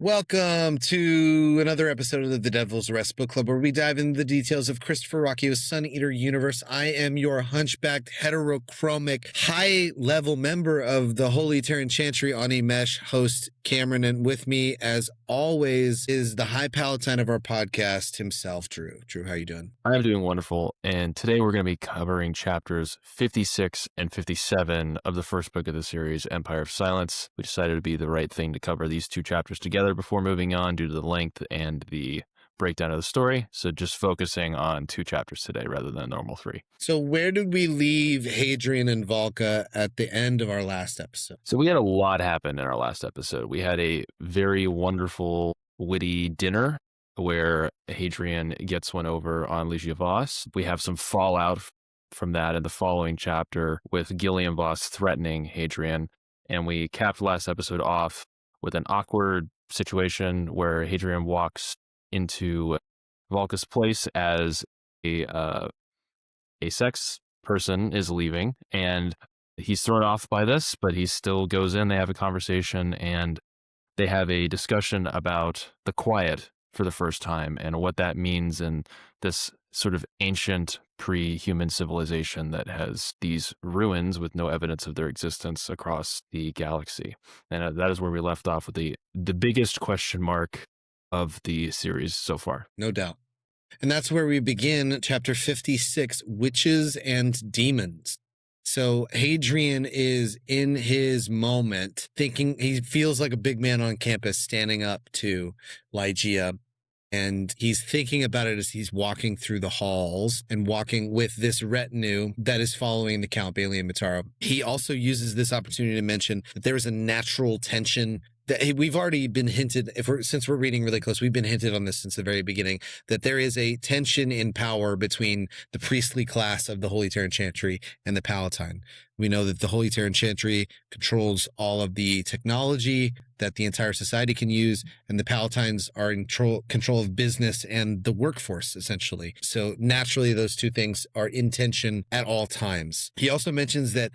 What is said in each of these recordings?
Welcome to another episode of the Devil's Rest Book Club, where we dive into the details of Christopher Ruocchio's Sun Eater universe. I am your hunchbacked, heterochromic, high-level member of the Holy Terran Chantry on a Mesh, host Cameron, and with me, as always, is the high palatine of our podcast himself, Drew. Drew, how you doing? I'm doing wonderful, and today we're going to be covering chapters 56 and 57 of the first book of the series, Empire of Silence. We decided it would be the right thing to cover these two chapters together before moving on due to the length and the breakdown of the story. So just focusing on two chapters today rather than a normal three. So where did we leave Hadrian and Valka at the end of our last episode? So we had a lot happen in our last episode. We had a very wonderful, witty dinner where Hadrian gets one over on Gilliam Vas. We have some fallout from that in the following chapter with Gilliam Vas threatening Hadrian. And we capped last episode off with an awkward situation where Hadrian walks into Valka's place as a sex person is leaving, and he's thrown off by this, but he still goes in. They have a conversation, and they have a discussion about the quiet for the first time and what that means in this sort of ancient pre-human civilization that has these ruins with no evidence of their existence across the galaxy. And that is where we left off with the biggest question mark of the series so far. No doubt. And that's where we begin chapter 56, Witches and Demons. So Hadrian is in his moment thinking, he feels like a big man on campus standing up to Ligeia. And he's thinking about it as he's walking through the halls and walking with this retinue that is following the Count Bailey and Mataro. He also uses this opportunity to mention that there is a natural tension that we've already been hinted, since we're reading really close, we've been hinted on this since the very beginning, that there is a tension in power between the priestly class of the Holy Terran Chantry and the Palatine. We know that the Holy Terran Chantry controls all of the technology that the entire society can use, and the Palatines are in control of business and the workforce, essentially. So naturally, those two things are in tension at all times. He also mentions that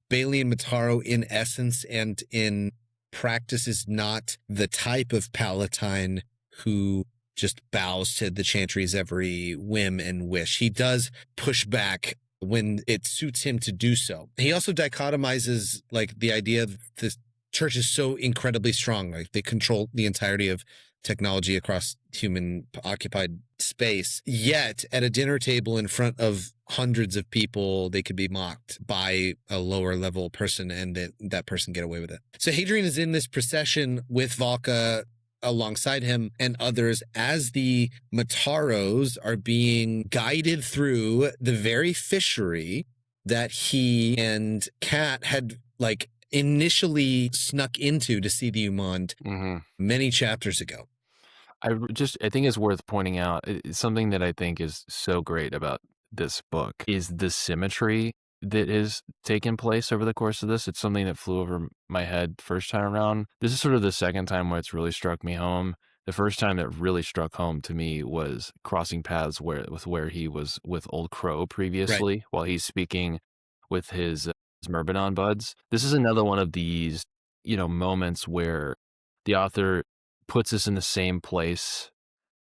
Bailey and Mataro, in essence and in practice, is not the type of Palatine who just bows to the Chantry's every whim and wish. He does push back when it suits him to do so. He also dichotomizes like the idea that the church is so incredibly strong, like they control the entirety of technology across human occupied space. Yet at a dinner table in front of hundreds of people, they could be mocked by a lower level person and that person get away with it. So Hadrian is in this procession with Valka alongside him and others as the Mataros are being guided through the very fishery that he and Kat had like initially snuck into to see the Umandh many chapters ago. I think it's worth pointing out something that I think is so great about this book is the symmetry that is taking place over the course of this. It's something that flew over my head first time around. This is sort of the second time where it's really struck me home. The first time that really struck home to me was crossing paths where he was with Old Crow previously, right, while he's speaking with his Myrmidon buds. This is another one of these, moments where the author puts us in the same place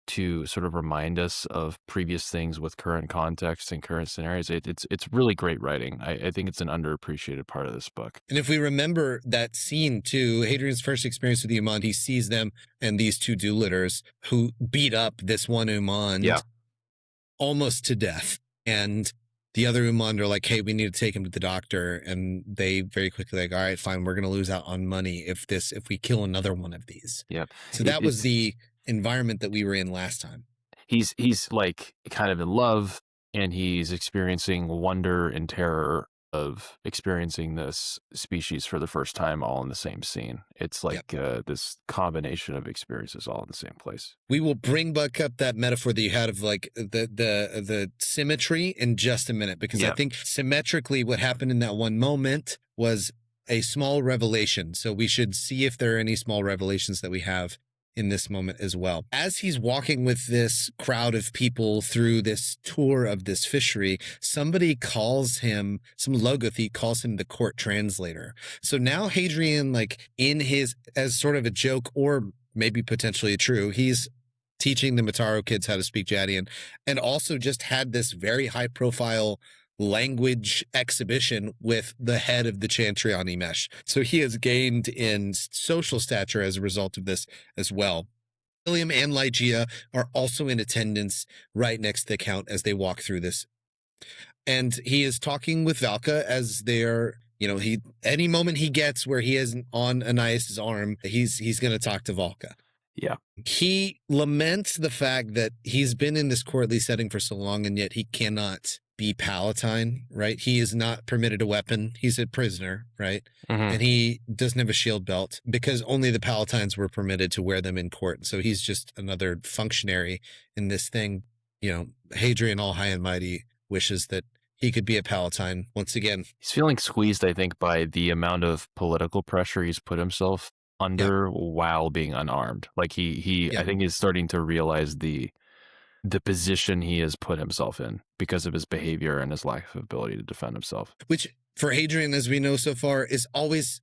to sort of remind us of previous things with current context and current scenarios. It's really great writing. I think it's an underappreciated part of this book. And if we remember that scene too, Hadrian's first experience with the Umandh, he sees them and these two duelators who beat up this one Umandh almost to death. And the other Umandh are like, hey, we need to take him to the doctor. And they very quickly like, all right, fine, we're going to lose out on money if we kill another one of these. Yeah. So that was the environment that we were in last time. He's like kind of in love, and he's experiencing wonder and terror of experiencing this species for the first time all in the same scene. It's like this combination of experiences all in the same place. We will bring back up that metaphor that you had of like the symmetry in just a minute, because I think symmetrically what happened in that one moment was a small revelation. So we should see if there are any small revelations that we have in this moment as well. As he's walking with this crowd of people through this tour of this fishery, somebody calls him, some Logoth calls him the court translator. So now Hadrian, like in his, as sort of a joke or maybe potentially true. He's teaching the Mataro kids how to speak Jadian, and also just had this very high profile language exhibition with the head of the Chantry on Emesh. So he has gained in social stature as a result of this as well. William and Ligeia are also in attendance right next to the Count as they walk through this. And he is talking with Valka as they're, any moment he gets where he is on Anais' arm, he's going to talk to Valka. Yeah. He laments the fact that he's been in this courtly setting for so long, and yet he cannot be palatine, right? He is not permitted a weapon. He's a prisoner, right? Mm-hmm. And he doesn't have a shield belt because only the palatines were permitted to wear them in court. So he's just another functionary in this thing. Hadrian, all high and mighty, wishes that he could be a palatine once again. He's feeling squeezed, I think, by the amount of political pressure he's put himself under while being unarmed. Like I think he's starting to realize the position he has put himself in because of his behavior and his lack of ability to defend himself. Which for Hadrian, as we know so far, is always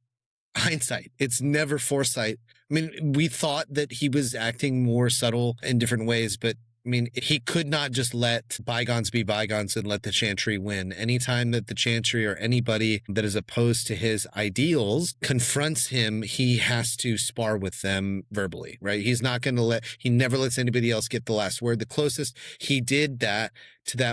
hindsight. It's never foresight. I mean, we thought that he was acting more subtle in different ways, but I mean, he could not just let bygones be bygones and let the Chantry win. Anytime that the Chantry or anybody that is opposed to his ideals confronts him, he has to spar with them verbally, right? He's not going to he never lets anybody else get the last word. The closest he did that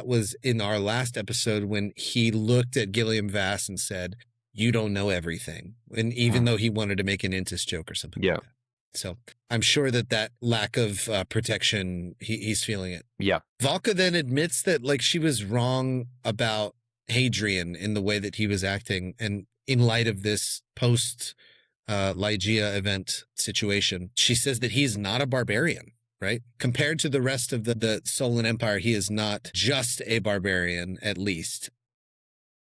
was in our last episode when he looked at Gilliam Vas and said, "You don't know everything." And even though he wanted to make an Intis joke or something like that. So I'm sure that lack of protection, he's feeling it. Yeah. Valka then admits that she was wrong about Hadrian in the way that he was acting. And in light of this post Ligeia event situation, she says that he's not a barbarian, right? Compared to the rest of the Solon Empire, he is not just a barbarian, at least.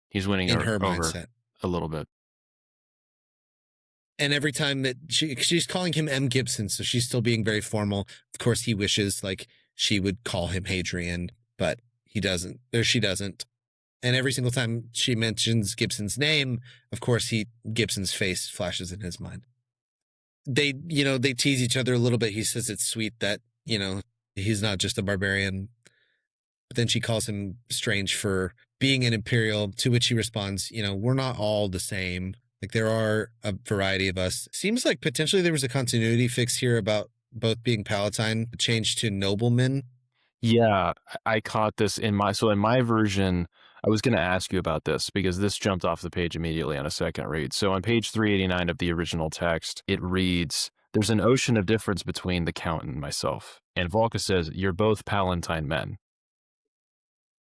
He's winning in her over mindset a little bit. And every time that she's calling him M. Gibson, so she's still being very formal. Of course, he wishes she would call him Hadrian, but he doesn't, or she doesn't. And every single time she mentions Gibson's name, of course, Gibson's face flashes in his mind. They tease each other a little bit. He says it's sweet that, he's not just a barbarian. But then she calls him strange for being an imperial, to which he responds, we're not all the same. There are a variety of us. Seems like potentially there was a continuity fix here about both being palatine, changed to noblemen. Yeah, I caught this in my version. I was going to ask you about this because this jumped off the page immediately on a second read. So on page 389 of the original text, it reads, "There's an ocean of difference between the Count and myself." And Valka says, "You're both palatine men."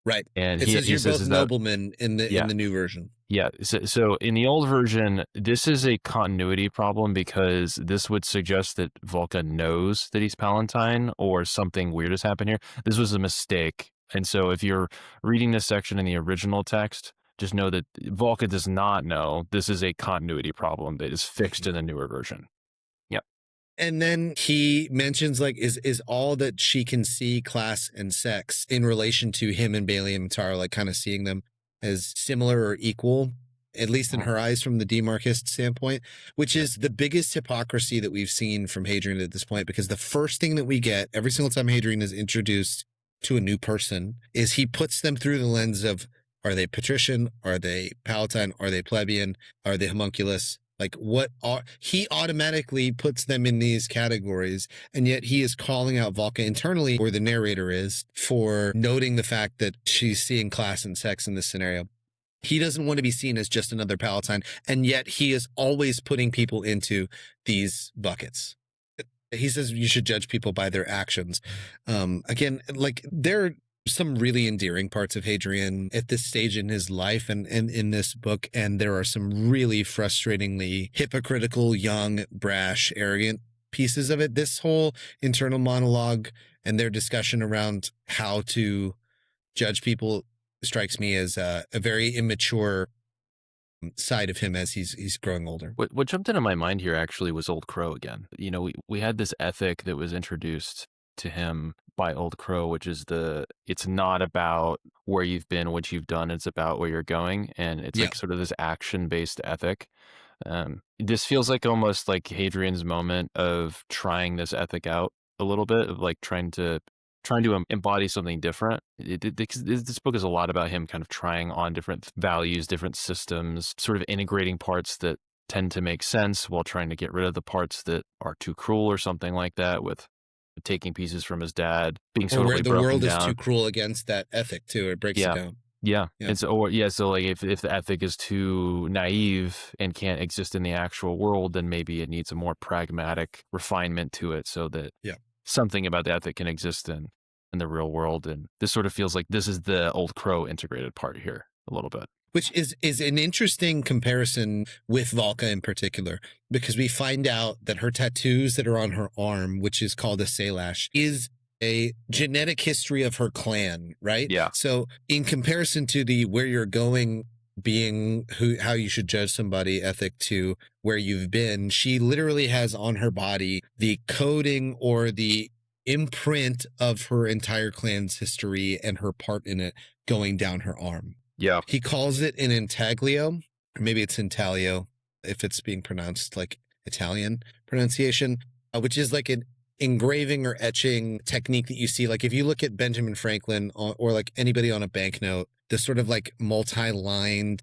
Right. And it says you're both noblemen in the new version. Yeah. So in the old version, this is a continuity problem because this would suggest that Valka knows that he's palatine or something weird has happened here. This was a mistake. And so if you're reading this section in the original text, just know that Valka does not know. This is a continuity problem that is fixed in the newer version. Yep. And then he mentions is all that she can see class and sex in relation to him and Bailey and Mataro, kind of seeing them as similar or equal, at least in her eyes from the demarchist standpoint, which is the biggest hypocrisy that we've seen from Hadrian at this point, because the first thing that we get every single time Hadrian is introduced to a new person is he puts them through the lens of, are they patrician? Are they palatine? Are they plebeian? Are they homunculus? He automatically puts them in these categories, and yet he is calling out Valka internally, or the narrator is, for noting the fact that she's seeing class and sex in this scenario. He doesn't want to be seen as just another palatine, and yet he is always putting people into these buckets. He says you should judge people by their actions. Again, there are some really endearing parts of Hadrian at this stage in his life and in this book, and there are some really frustratingly hypocritical, young, brash, arrogant pieces of it. This whole internal monologue and their discussion around how to judge people strikes me as a very immature side of him as he's growing older. What jumped into my mind here actually was Old Crow again. We had this ethic that was introduced to him by Old Crow, which is it's not about where you've been, what you've done, it's about where you're going. And it's sort of this action-based ethic. This feels like almost like Hadrian's moment of trying this ethic out a little bit, of like trying to embody something different. This book is a lot about him kind of trying on different values, different systems, sort of integrating parts that tend to make sense while trying to get rid of the parts that are too cruel or something like that, with taking pieces from his dad, being Or where totally the broken world is down. too cruel against that ethic too. It breaks it Yeah. down. Yeah. Yeah. And so like if the ethic is too naive and can't exist in the actual world, then maybe it needs a more pragmatic refinement to it so that something about the ethic can exist in the real world. And this sort of feels like this is the Old Crow integrated part here a little bit. Which is an interesting comparison with Valka in particular, because we find out that her tattoos that are on her arm, which is called a Selash, is a genetic history of her clan, right? Yeah. So in comparison to the where you're going being how you should judge somebody ethic to where you've been, she literally has on her body the coding or the imprint of her entire clan's history and her part in it going down her arm. Yeah. He calls it an intaglio, or maybe it's intaglio if it's being pronounced like Italian pronunciation, which is like an engraving or etching technique that you see. Like if you look at Benjamin Franklin or like anybody on a banknote, the sort of like multi-lined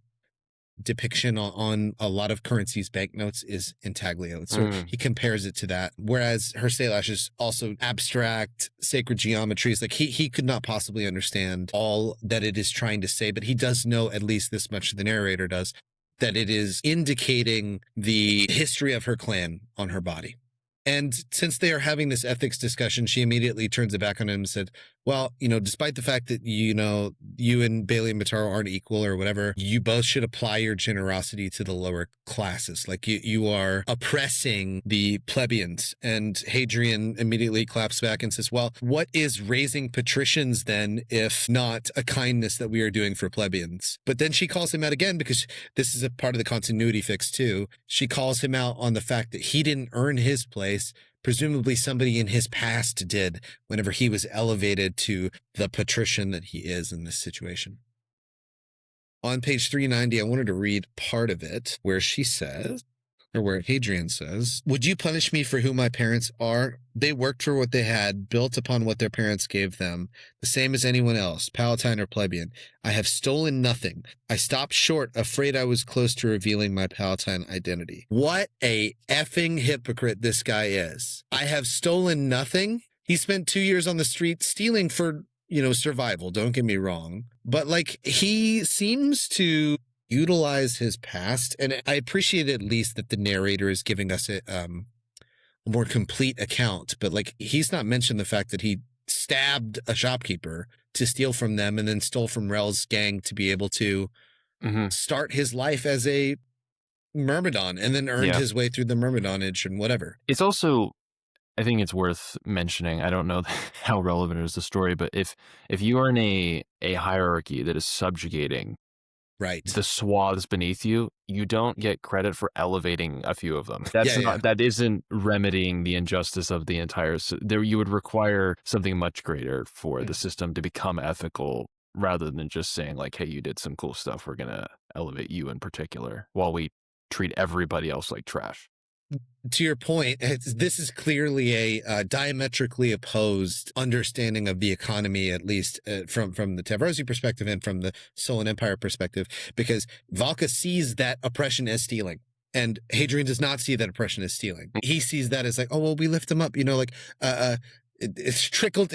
depiction on a lot of currencies banknotes is intaglio. So he compares it to that. Whereas her Selash is also abstract, sacred geometries. Like he could not possibly understand all that it is trying to say, but he does know at least this much, the narrator does, that it is indicating the history of her clan on her body. And since they are having this ethics discussion, she immediately turns it back on him and said, well, despite the fact that, you and Bailey and Mataro aren't equal or whatever, you both should apply your generosity to the lower classes. Like you are oppressing the plebeians. And Hadrian immediately claps back and says, well, what is raising patricians then, if not a kindness that we are doing for plebeians? But then she calls him out again, because this is a part of the continuity fix too. She calls him out on the fact that he didn't earn his place. Presumably somebody in his past did whenever he was elevated to the patrician that he is in this situation. On page 390, I wanted to read part of it where she says, or where Hadrian says, would you punish me for who my parents are? They worked for what they had, built upon what their parents gave them, the same as anyone else, palatine or plebeian. I have stolen nothing. I stopped short, afraid I was close to revealing my palatine identity. What a effing hypocrite this guy is. I have stolen nothing. He spent 2 years on the street stealing for, survival. Don't get me wrong. But like, he seems to utilize his past. And I appreciate at least that the narrator is giving us a more complete account, but like, he's not mentioned the fact that he stabbed a shopkeeper to steal from them and then stole from Rel's gang to be able to start his life as a Myrmidon and then earned his way through the Myrmidonage and whatever. It's also, I think it's worth mentioning, I don't know how relevant it is to the story, but if you are in a hierarchy that is subjugating the swaths beneath you, you don't get credit for elevating a few of them. That isn't remedying the injustice of the entire. There, you would require something much greater for the system to become ethical, rather than just saying like, "Hey, you did some cool stuff. We're gonna elevate you in particular," while we treat everybody else like trash. To your point, this is clearly a diametrically opposed understanding of the economy, at least from the Tavrosi perspective and from the Solon Empire perspective, because Valka sees that oppression as stealing. And Hadrian does not see that oppression as stealing. He sees that as like, oh, well, we lift them up, it's trickled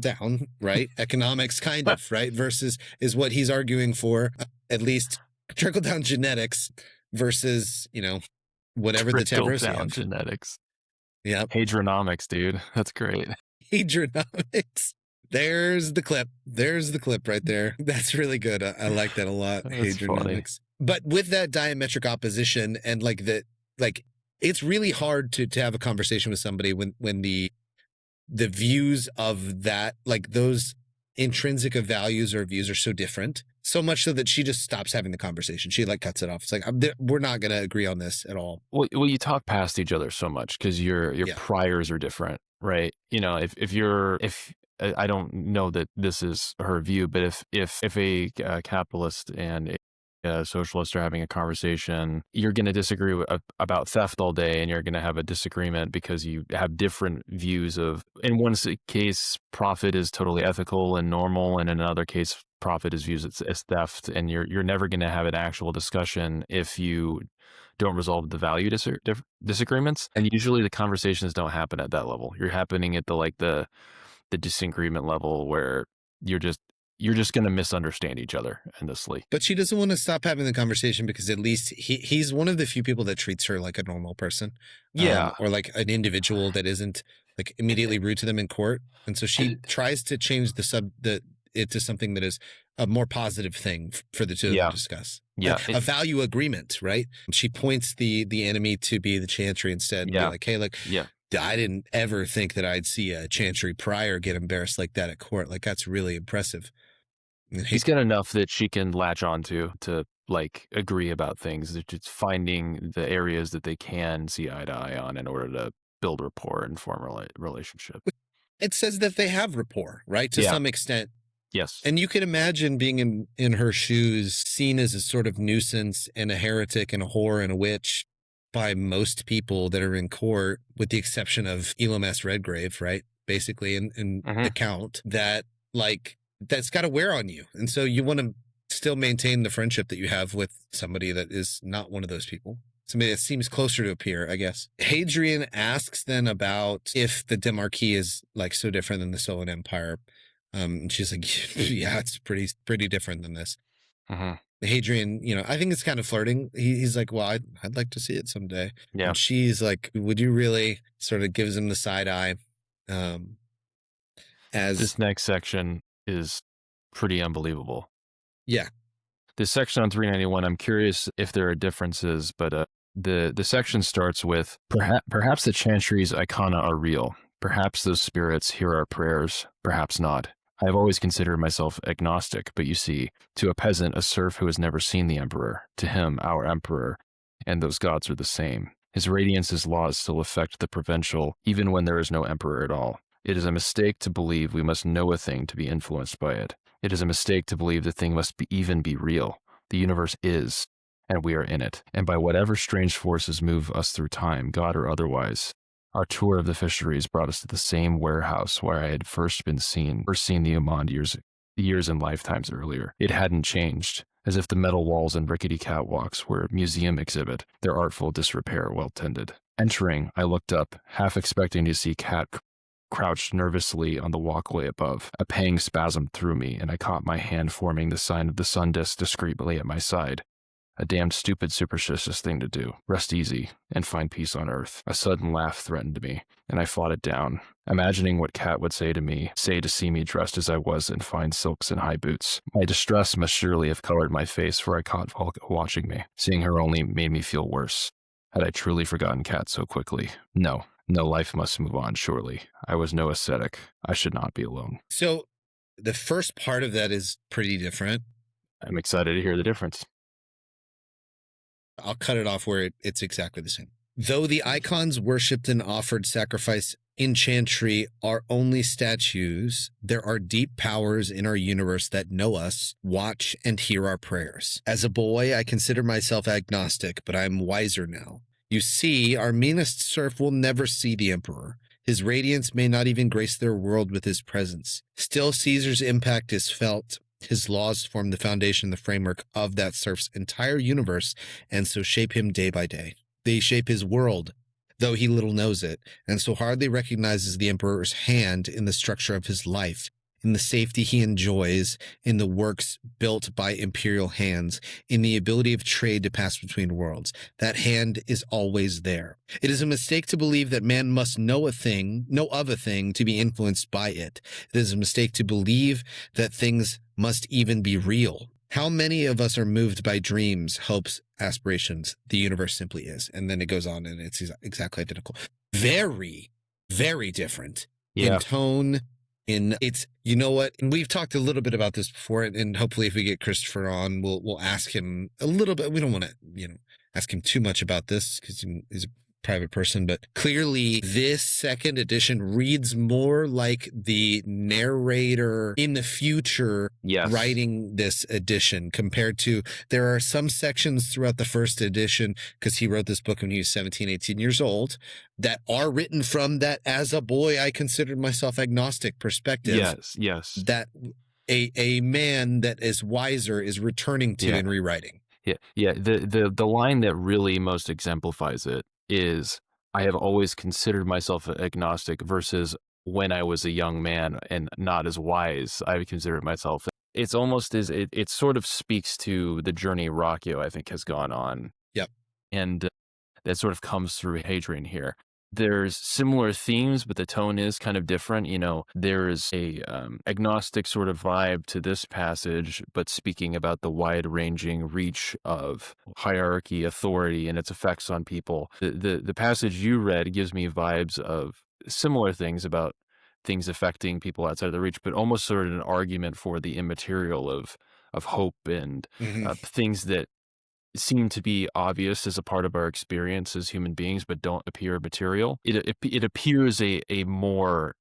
down, right? Economics kind of, right? Versus is what he's arguing for, at least trickle down genetics versus, whatever the Tavrosi have. Genetics. Yep. Hadronomics, dude. That's great. Hadronomics. There's the clip right there. That's really good. I like that a lot. Hadronomics. Funny. But with that diametric opposition and it's really hard to have a conversation with somebody when the views of that, like those intrinsic of values or views are so different. So much so that she just stops having the conversation. She cuts it off. It's like, we're not going to agree on this at all. Well, you talk past each other so much because your priors are different, right? If I don't know that this is her view, but if a capitalist and a socialist are having a conversation, you're going to disagree about theft all day, and you're going to have a disagreement because you have different views of, in one case, profit is totally ethical and normal, and in another case, profit is viewed as theft, and you're never going to have an actual discussion if you don't resolve the value disagreements. And usually the conversations don't happen at that level. You're happening at the disagreement level where you're just going to misunderstand each other endlessly. But she doesn't want to stop having the conversation because at least he's one of the few people that treats her like a normal person. Yeah. Or like an individual that isn't like immediately rude to them in court. And so she tries to change it to something that is a more positive thing for the two of them to discuss. Yeah. A value agreement, right? She points the enemy to be the chantry instead. And be like, hey, look, I didn't ever think that I'd see a chantry prior get embarrassed like that at court. Like, that's really impressive. He's got enough that she can latch onto to like agree about things. It's just finding the areas that they can see eye to eye on in order to build rapport and form a relationship. It says that they have rapport, right? To some extent. Yes. And you can imagine being in her shoes, seen as a sort of nuisance and a heretic and a whore and a witch by most people that are in court, with the exception of Elam S. Redgrave, right? Basically, in the count, that like, that's got to wear on you. And so you want to still maintain the friendship that you have with somebody that is not one of those people. Somebody that seems closer to a peer, I guess. Hadrian asks then about if the Demarchy is like so different than the Solon Empire. And she's like, yeah, it's pretty different than this. Hadrian, I think it's kind of flirting. He's like, well, I'd like to see it someday. Yeah. And she's like, would you really? Sort of gives him the side eye. As this next section is pretty unbelievable. Yeah. This section on 391, I'm curious if there are differences, but the section starts with, perhaps the chantry's icona are real. Perhaps those spirits hear our prayers, perhaps not. I have always considered myself agnostic, but you see, to a peasant, a serf who has never seen the emperor, to him, our emperor, and those gods are the same. His radiance, his laws still affect the provincial, even when there is no emperor at all. It is a mistake to believe we must know a thing to be influenced by it. It is a mistake to believe the thing must even be real. The universe is, and we are in it. And by whatever strange forces move us through time, God or otherwise, our tour of the fisheries brought us to the same warehouse where I had first seen the Umandh years and lifetimes earlier. It hadn't changed, as if the metal walls and rickety catwalks were a museum exhibit, their artful disrepair well tended. Entering, I looked up, half expecting to see Cat crouched nervously on the walkway above. A pang spasmed through me, and I caught my hand forming the sign of the sun disk discreetly at my side. A damned stupid superstitious thing to do. Rest easy and find peace on earth. A sudden laugh threatened me, and I fought it down, imagining what Cat would say to see me dressed as I was in fine silks and high boots. My distress must surely have colored my face, for I caught Volga watching me. Seeing her only made me feel worse. Had I truly forgotten Cat so quickly? No, life must move on, surely. I was no ascetic. I should not be alone. So the first part of that is pretty different. I'm excited to hear the difference. I'll cut it off where it's exactly the same. Though the icons worshipped and offered sacrifice in chantry are only statues, there are deep powers in our universe that know us, watch, and hear our prayers. As a boy, I consider myself agnostic, but I'm wiser now. You see, our meanest serf will never see the emperor. His radiance may not even grace their world with his presence. Still, Caesar's impact is felt. His laws form the foundation, the framework of that serf's entire universe, and so shape him day by day. They shape his world, though he little knows it, and so hardly recognizes the emperor's hand in the structure of his life, in the safety he enjoys, in the works built by imperial hands, in the ability of trade to pass between worlds. That hand is always there. It is a mistake to believe that man must know of a thing to be influenced by it. It is a mistake to believe that things must even be real. How many of us are moved by dreams, hopes, aspirations? The universe simply is. And then it goes on and it's exactly identical. Very, very different in tone. You know what? And we've talked a little bit about this before, and hopefully if we get Christopher on, we'll ask him a little bit. We don't want to, ask him too much about this because he's a private person, but clearly this second edition reads more like the narrator in the future writing this edition compared to, there are some sections throughout the first edition, because he wrote this book when he was 17, 18 years old, that are written from that as a boy I considered myself agnostic perspective. Yes. That a man that is wiser is returning to and rewriting. Yeah. The line that really most exemplifies it is, I have always considered myself agnostic, versus when I was a young man and not as wise, I considered myself. It's almost as it sort of speaks to the journey Rockio, I think, has gone on. Yep. And that sort of comes through Hadrian here. There's similar themes, but the tone is kind of different. There's a agnostic sort of vibe to this passage, but speaking about the wide-ranging reach of hierarchy, authority, and its effects on people. The passage you read gives me vibes of similar things about things affecting people outside of the reach, but almost sort of an argument for the immaterial of hope and things that seem to be obvious as a part of our experience as human beings, but don't appear material. It appears a more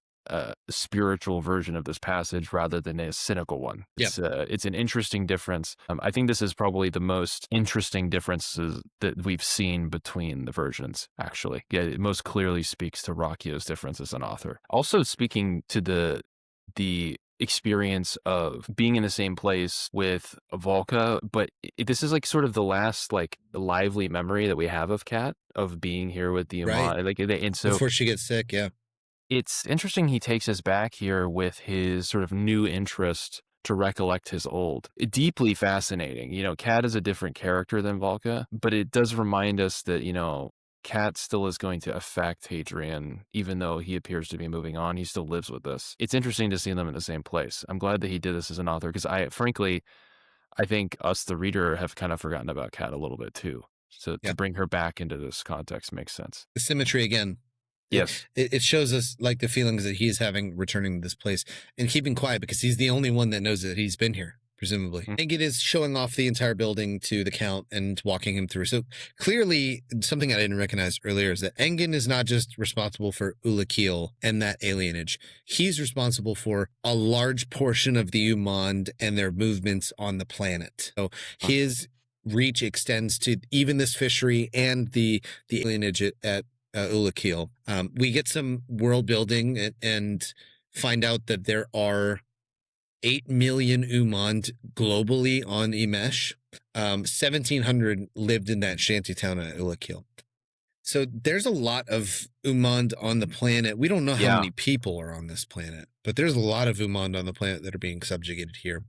spiritual version of this passage rather than a cynical one. It's an interesting difference. I think this is probably the most interesting differences that we've seen between the versions, actually. Yeah, it most clearly speaks to Rockio's difference as an author. Also speaking to the experience of being in the same place with Volca, but this is like sort of the last like lively memory that we have of Kat, of being here with the Umandh. Like, and so before she gets sick, it's interesting he takes us back here with his sort of new interest to recollect his old. Deeply fascinating. Kat is a different character than Volca, but it does remind us that, Kat still is going to affect Hadrian, even though he appears to be moving on. He still lives with us. It's interesting to see them in the same place. I'm glad that he did this as an author, because I think us, the reader, have kind of forgotten about Kat a little bit too. So to bring her back into this context makes sense. The symmetry again. Yes. It shows us like the feelings that he's having returning to this place and keeping quiet, because he's the only one that knows that he's been here, presumably. I think it is showing off the entire building to the Count and walking him through. So clearly, something I didn't recognize earlier is that Engin is not just responsible for Ulakil and that alienage. He's responsible for a large portion of the Umandh and their movements on the planet. So his reach extends to even this fishery and the alienage at Ulakil. We get some world building and find out that there are 8 million Umandh globally on Imesh. 1,700 lived in that shantytown at Ulakil. So there's a lot of Umandh on the planet. We don't know how many people are on this planet, but there's a lot of Umandh on the planet that are being subjugated here.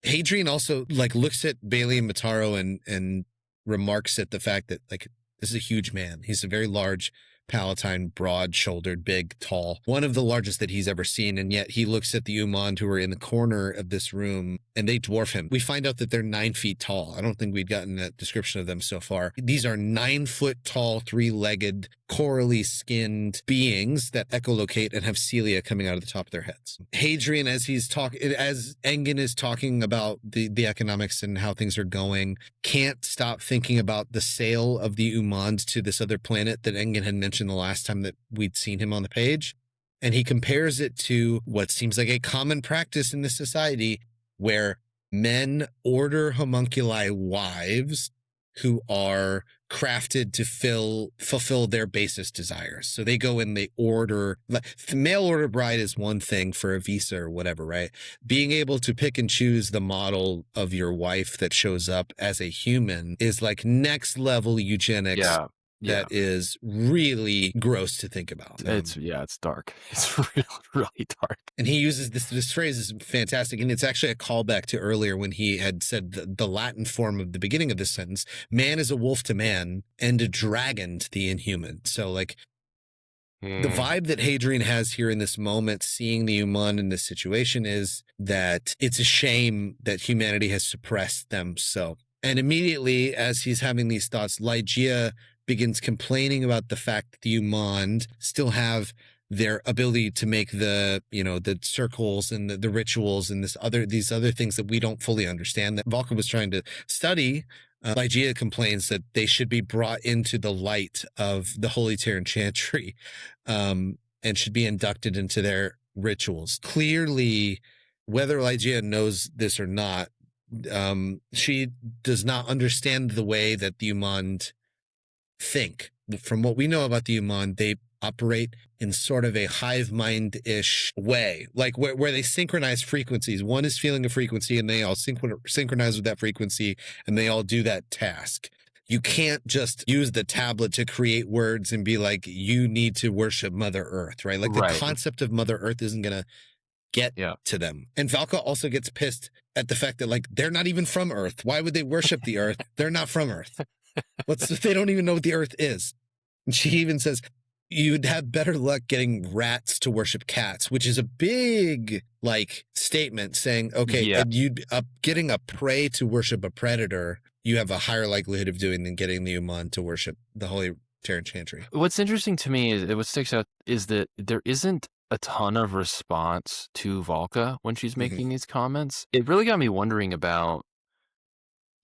Hadrian also looks at Bailey and Mataro and remarks at the fact that this is a huge man. He's a very large palatine, broad-shouldered, big, tall, one of the largest that he's ever seen. And yet he looks at the Umandh who are in the corner of this room and they dwarf him. We find out that they're 9 feet tall. I don't think we'd gotten that description of them so far. These are 9 foot tall, 3-legged, corally skinned beings that echolocate and have cilia coming out of the top of their heads. Hadrian, as Engin is talking about the economics and how things are going, can't stop thinking about the sale of the Umandh to this other planet that Engin had mentioned the last time that we'd seen him on the page. And he compares it to what seems like a common practice in this society, where men order homunculi wives who are crafted to fulfill their basest desires. So they go and they order, the mail order bride is one thing for a visa or whatever, right? Being able to pick and choose the model of your wife that shows up as a human is like next level eugenics. That is really gross to think about. It's dark. It's really, really dark. And he uses this phrase is fantastic. And it's actually a callback to earlier when he had said the Latin form of the beginning of this sentence: man is a wolf to man and a dragon to the inhuman. So the vibe that Hadrian has here in this moment, seeing the Umandh in this situation, is that it's a shame that humanity has suppressed them so. And immediately as he's having these thoughts, Ligeia begins complaining about the fact that the Umandh still have their ability to make the circles and the rituals and these other things that we don't fully understand, that Volca was trying to study Ligeia complains that they should be brought into the light of the Holy Terran Chantry, and should be inducted into their rituals. Clearly, whether Ligeia knows this or not, she does not understand the way that the Umandh think. From what we know about the Umandh, they operate in sort of a hive mind-ish way, like where they synchronize frequencies. One is feeling a frequency and they all synchronize with that frequency and they all do that task. You can't just use the tablet to create words and be like, you need to worship Mother Earth, right? Like the concept of Mother Earth isn't going to get to them. And Valka also gets pissed at the fact that like, they're not even from Earth. Why would they worship the Earth? They're not from Earth. They don't even know what the Earth is. And she even says, you'd have better luck getting rats to worship cats, which is a big like statement saying, okay, and you'd getting a prey to worship a predator, you have a higher likelihood of doing than getting the Umandh to worship the Holy Terran Chantry. What's interesting to me is what sticks out is that there isn't a ton of response to Valka when she's making these comments. It really got me wondering about,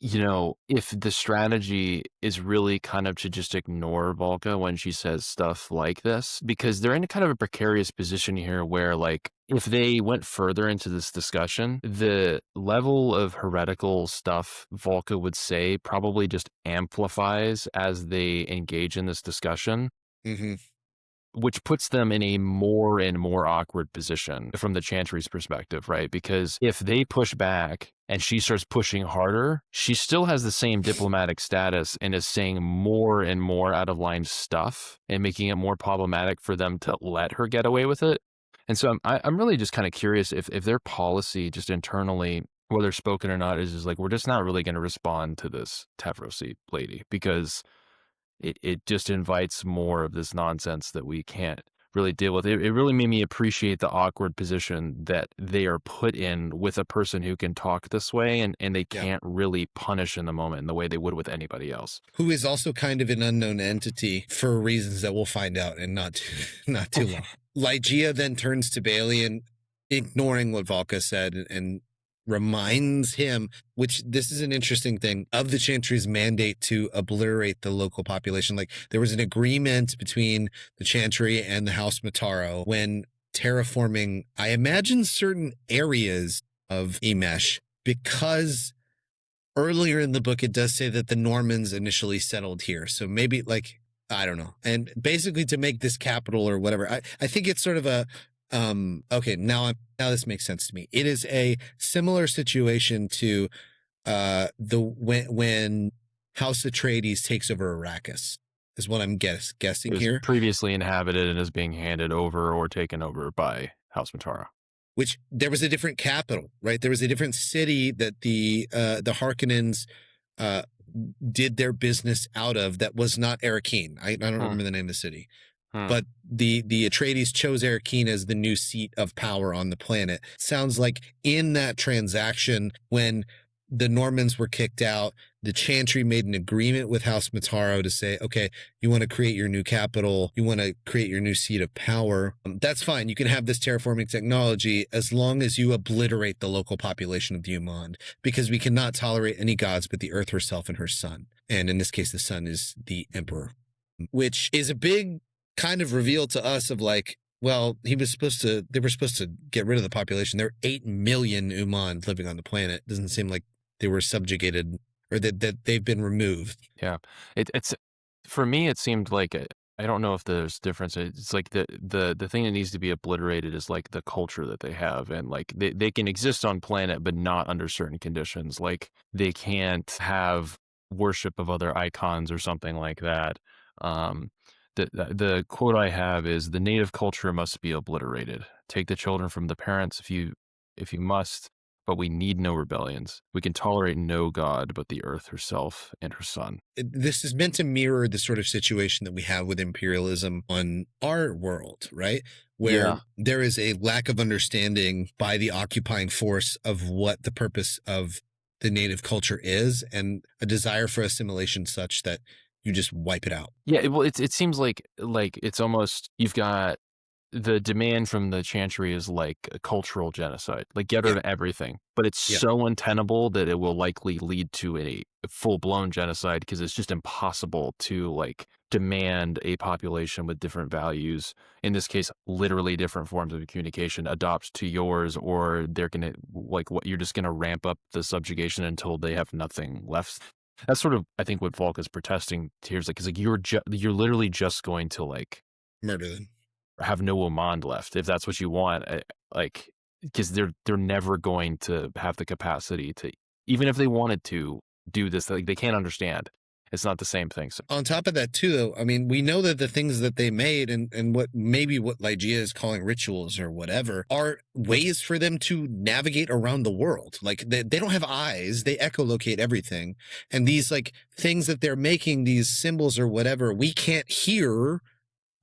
you know, if the strategy is really kind of to just ignore Volka when she says stuff like this, because they're in a kind of a precarious position here where, like, if they went further into this discussion, the level of heretical stuff Volka would say probably just amplifies as they engage in this discussion. Which puts them in a more and more awkward position from the Chantry's perspective, right? Because if they push back and she starts pushing harder, she still has the same diplomatic status and is saying more and more out of line stuff and making it more problematic for them to let her get away with it. And so I'm really just kind of curious if their policy just internally, whether spoken or not, is just like, we're just not really going to respond to this Tevrosi lady because it just invites more of this nonsense that we can't really deal with. It really made me appreciate the awkward position that they are put in with a person who can talk this way and they can't really punish in the moment in the way they would with anybody else. Who is also kind of an unknown entity for reasons that we'll find out in not too long. Ligeia then turns to Bailey and, ignoring what Valka said, and reminds him, which this is an interesting thing, of the Chantry's mandate to obliterate the local population. Like there was an agreement between the Chantry and the House Mataro when terraforming, I imagine, certain areas of Emesh, because earlier in the book it does say that the Normans initially settled here. So maybe like, I don't know. And basically to make this capital or whatever, I think it's sort of a, okay, now this makes sense to me. It is a similar situation to when House Atreides takes over Arrakis, is what I'm guessing here. Previously inhabited and is being handed over or taken over by House Mataro. Which there was a different capital, right? There was a different city that the Harkonnens did their business out of that was not Arrakeen. I don't remember the name of the city. But the Atreides chose Arrakeen as the new seat of power on the planet. Sounds like in that transaction, when the Normans were kicked out, the Chantry made an agreement with House Mataro to say, okay, you want to create your new capital, you want to create your new seat of power. That's fine. You can have this terraforming technology as long as you obliterate the local population of the Umandh, because we cannot tolerate any gods but the Earth herself and her son. And in this case, the son is the Emperor, which is a big kind of reveal to us of like, well, they were supposed to get rid of the population. There are 8 million Umandh living on the planet. It doesn't seem like they were subjugated or that they've been removed. Yeah. It's for me, it seemed like, I don't know if there's difference. It's like the thing that needs to be obliterated is like the culture that they have. And like they can exist on planet, but not under certain conditions. Like they can't have worship of other icons or something like that. The quote I have is, the native culture must be obliterated. Take the children from the parents if you must, but we need no rebellions. We can tolerate no god but the earth herself and her son. This is meant to mirror the sort of situation that we have with imperialism on our world, right? Where there is a lack of understanding by the occupying force of what the purpose of the native culture is, and a desire for assimilation such that you just wipe it out. Yeah, well, it seems like it's almost, you've got the demand from the Chantry is like a cultural genocide, like get rid Yeah. of everything. But it's Yeah. so untenable that it will likely lead to a full-blown genocide because it's just impossible to like demand a population with different values, in this case, literally different forms of communication, adopt to yours, or they're gonna like what you're just gonna ramp up the subjugation until they have nothing left. That's sort of, I think, what Volk is protesting here. Is like, because like you're literally just going to like Murder them. have no Umandh left if that's what you want. Like, because they're never going to have the capacity to, even if they wanted to do this, like they can't understand. It's not the same thing. So, On top of that, too, though, I mean, we know that the things that they made and what Ligeia is calling rituals or whatever are ways for them to navigate around the world. Like they don't have eyes, they echolocate everything. And these like things that they're making, these symbols or whatever, we can't hear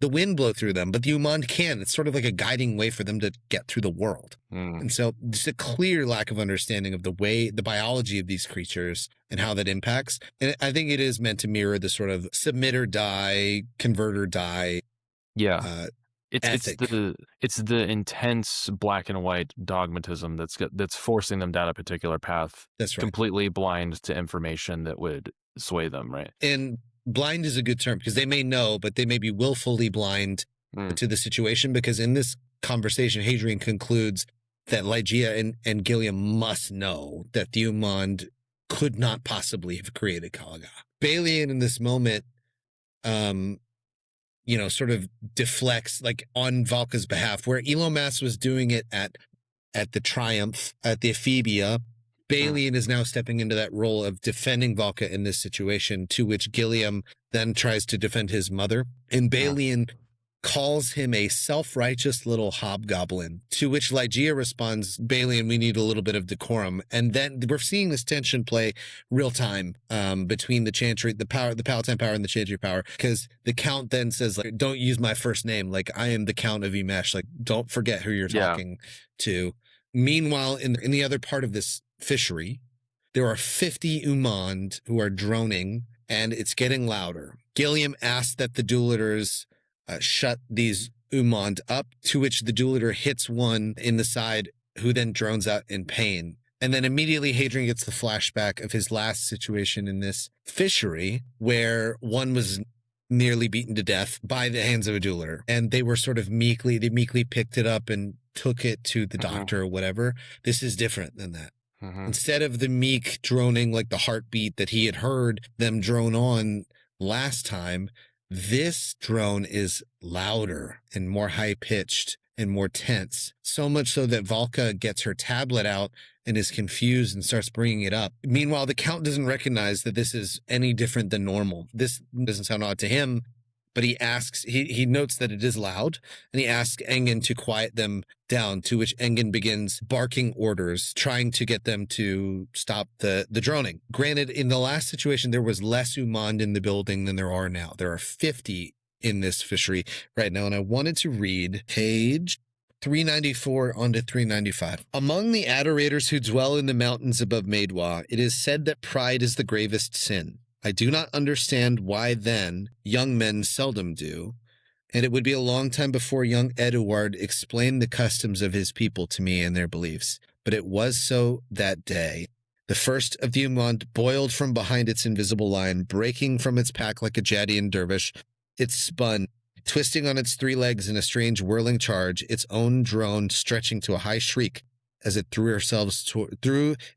the wind blow through them, but the Umandh can. It's sort of like a guiding way for them to get through the world. And so just a clear lack of understanding of the biology of these creatures and how that impacts. And I think it is meant to mirror the sort of submit or die, convert or die. yeah. It's Ethic. the intense black and white dogmatism that's forcing them down a particular path. That's right. Completely blind to information that would sway them, right? And blind is a good term because they may know, but they may be willfully blind to the situation, because in this conversation, Hadrian concludes that Ligeia and Gilliam must know that the Umandh could not possibly have created Kalaga. Balian in this moment, sort of deflects like on Valka's behalf, where Elomas was doing it at the Triumph, at the Ephebia. Balian is now stepping into that role of defending Valka in this situation, to which Gilliam then tries to defend his mother. And Balian calls him a self-righteous little hobgoblin, to which Ligeia responds, Balian, we need a little bit of decorum. And then we're seeing this tension play real time between the Chantry, the Palatine power and the Chantry power, because the Count then says, like, don't use my first name. Like, I am the Count of Imesh. Like, don't forget who you're talking to. Meanwhile, in the other part of this fishery, there are 50 Umandh who are droning, and it's getting louder. Gilliam asked that the duelators shut these Umandh up, to which the duelator hits one in the side, who then drones out in pain. And then immediately Hadrian gets the flashback of his last situation in this fishery, where one was nearly beaten to death by the hands of a duelator. And they were sort of meekly picked it up and took it to the doctor or whatever. This is different than that. Instead of the meek droning, like the heartbeat that he had heard them drone on last time, this drone is louder and more high-pitched and more tense. So much so that Valka gets her tablet out and is confused and starts bringing it up. Meanwhile, the Count doesn't recognize that this is any different than normal. This doesn't sound odd to him, but he asks, he notes that it is loud, and he asks Engen to quiet them down, to which Engen begins barking orders, trying to get them to stop the droning. Granted, in the last situation, there was less Umandh in the building than there are now. There are 50 in this fishery right now, and I wanted to read page 394 onto 395. Among the adorators who dwell in the mountains above Maidwa, it is said that pride is the gravest sin. I do not understand why then young men seldom do, and it would be a long time before young Eduard explained the customs of his people to me and their beliefs. But it was so that day. The first of the Umandh boiled from behind its invisible line, breaking from its pack like a Jadian dervish. It spun, twisting on its 3 legs in a strange whirling charge, its own drone stretching to a high shriek as it threw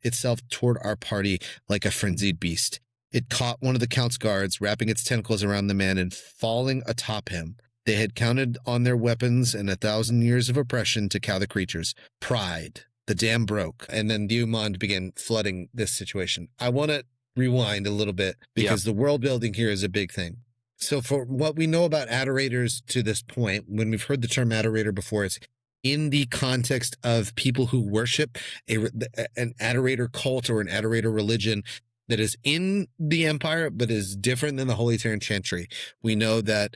itself toward our party like a frenzied beast. It caught one of the Count's guards, wrapping its tentacles around the man and falling atop him. They had counted on their weapons and 1,000 years of oppression to cow the creatures. Pride. The dam broke. And then the Umandh began flooding this situation. I want to rewind a little bit, because the world building here is a big thing. So for what we know about adorators to this point, when we've heard the term adorator before, it's in the context of people who worship an adorator cult or an adorator religion that is in the empire, but is different than the Holy Terran Chantry. We know that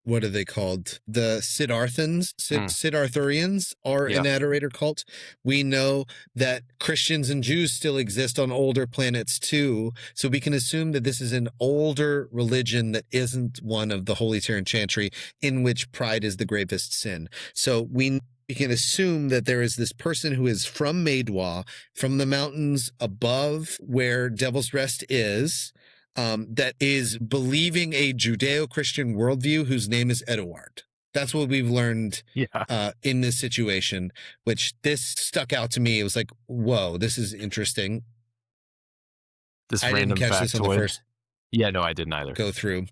what are they called? The Siddharthurians are an adorator cult. We know that Christians and Jews still exist on older planets too. So we can assume that this is an older religion that isn't one of the Holy Terran Chantry, in which pride is the gravest sin. So we can assume that there is this person who is from Maidwa, from the mountains above where Devil's Rest is, that is believing a Judeo-Christian worldview whose name is Eduard. That's what we've learned in this situation, which this stuck out to me. It was like, whoa, this is interesting. I didn't catch this on the first. Yeah, no, I didn't either. Go through.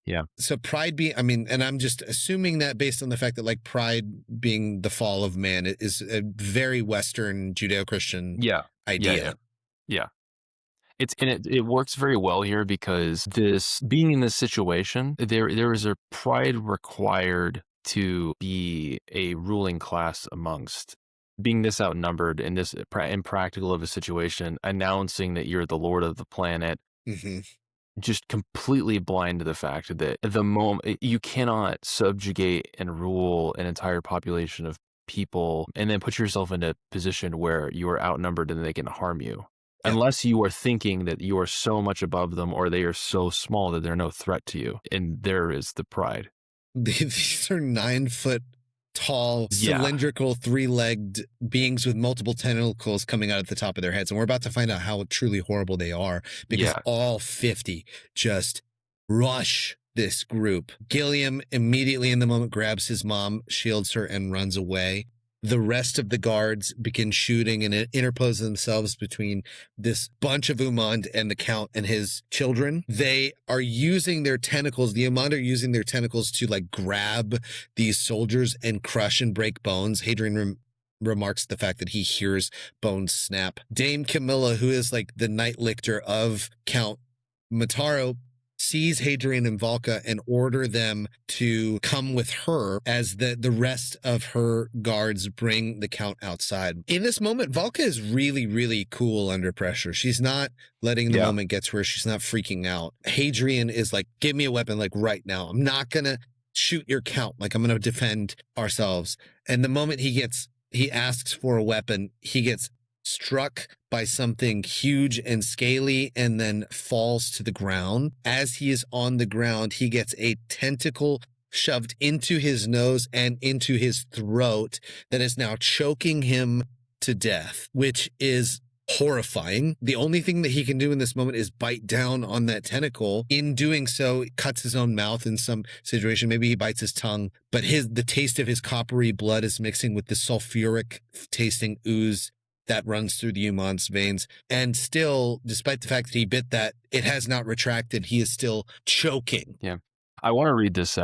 Yeah. So pride and I'm just assuming that based on the fact that like pride being the fall of man is a very Western Judeo-Christian idea. Yeah. It works very well here because being in this situation, there is a pride required to be a ruling class amongst. Being this outnumbered in this impractical of a situation, announcing that you're the lord of the planet, just completely blind to the fact that the moment you cannot subjugate and rule an entire population of people and then put yourself in a position where you are outnumbered and they can harm you. Unless you are thinking that you are so much above them or they are so small that they're no threat to you. And there is the pride. These are 9 foot tall, cylindrical, 3-legged beings with multiple tentacles coming out at the top of their heads. And we're about to find out how truly horrible they are because all 50 just rush this group. Gilliam immediately in the moment grabs his mom, shields her, and runs away. The rest of the guards begin shooting and interpose themselves between this bunch of Umandh and the Count and his children. They are using their tentacles. The Umandh are using their tentacles to like grab these soldiers and crush and break bones. Hadrian remarks the fact that he hears bones snap. Dame Camilla, who is like the night lictor of Count Mataro, sees Hadrian and Valka and order them to come with her as the rest of her guards bring the Count outside. In this moment, Valka is really, really cool under pressure. She's not letting the moment get to her. She's not freaking out. Hadrian is like, give me a weapon like right now. I'm not going to shoot your Count. Like I'm going to defend ourselves. And the moment he asks for a weapon, he gets struck by something huge and scaly and then falls to the ground. As he is on the ground, he gets a tentacle shoved into his nose and into his throat that is now choking him to death, which is horrifying. The only thing that he can do in this moment is bite down on that tentacle. In doing so, he cuts his own mouth in some situation. Maybe he bites his tongue, but the taste of his coppery blood is mixing with the sulfuric tasting ooze that runs through the Umandh's veins. And still, despite the fact that he bit that, it has not retracted. He is still choking. Yeah. I want to read this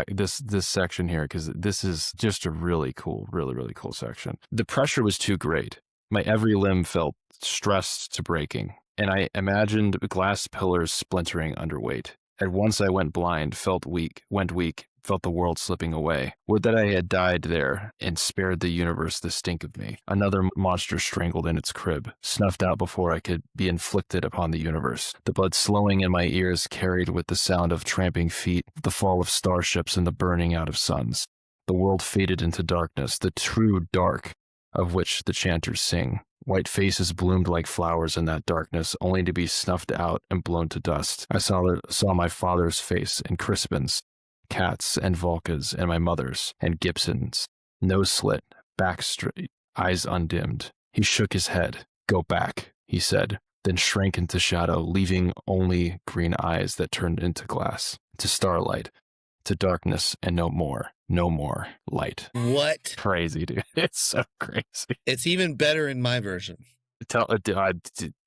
section here because this is just a really cool section. The pressure was too great. My every limb felt stressed to breaking, and I imagined glass pillars splintering under weight. At once I went blind, went weak, felt the world slipping away. Would that I had died there and spared the universe the stink of me. Another monster strangled in its crib, snuffed out before I could be inflicted upon the universe. The blood slowing in my ears carried with the sound of tramping feet, the fall of starships and the burning out of suns. The world faded into darkness, the true dark of which the chanters sing. White faces bloomed like flowers in that darkness, only to be snuffed out and blown to dust. I saw my father's face and Crispin's, Cat's and Valka's and my mother's and Gibson's, nose slit, back straight, eyes undimmed. He shook his head. Go back, he said, then shrank into shadow, leaving only green eyes that turned into glass, to starlight, to darkness, and no more light. What? Crazy, dude. It's so crazy. It's even better in my version.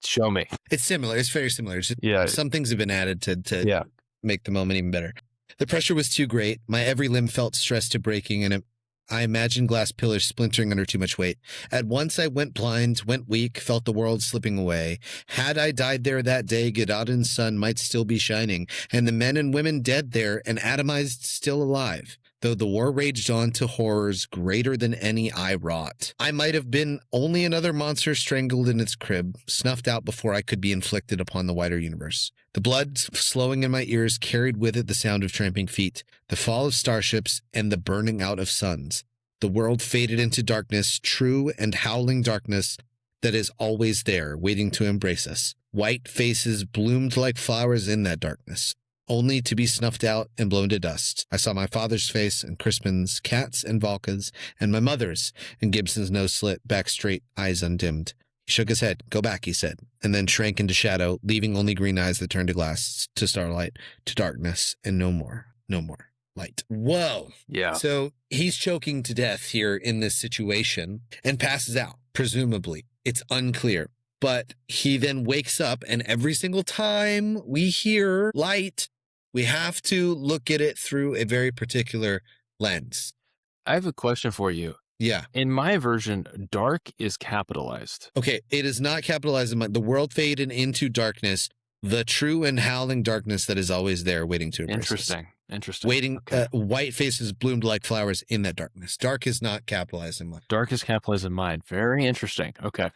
Show me. It's similar. It's very similar. Some things have been added to make the moment even better. The pressure was too great. My every limb felt stressed to breaking, and I imagined glass pillars splintering under too much weight. At once I went blind, went weak, felt the world slipping away. Had I died there that day, Gododin's sun might still be shining, and the men and women dead there and atomized still alive. though the war raged on to horrors greater than any I wrought. I might have been only another monster strangled in its crib, snuffed out before I could be inflicted upon the wider universe. The blood slowing in my ears carried with it the sound of tramping feet, the fall of starships, and the burning out of suns. The world faded into darkness, true and howling darkness that is always there, waiting to embrace us. White faces bloomed like flowers in that darkness, only to be snuffed out and blown to dust. I saw my father's face and Crispin's, Cat's and Valka's, and my mother's, and Gibson's nose slit, back straight, eyes undimmed. He shook his head. Go back, he said, and then shrank into shadow, leaving only green eyes that turned to glass, to starlight, to darkness, and no more light. Whoa. Yeah. So he's choking to death here in this situation and passes out, presumably. It's unclear. But he then wakes up, and every single time we hear light, we have to look at it through a very particular lens. I have a question for you. Yeah. In my version, dark is capitalized. Okay, it is not capitalized in my, the world faded into darkness, the true and howling darkness that is always there waiting to embrace us. Interesting. Waiting, Okay. white faces bloomed like flowers in that darkness. Dark is not capitalized in mine. Dark is capitalized in mine. Very interesting. Okay.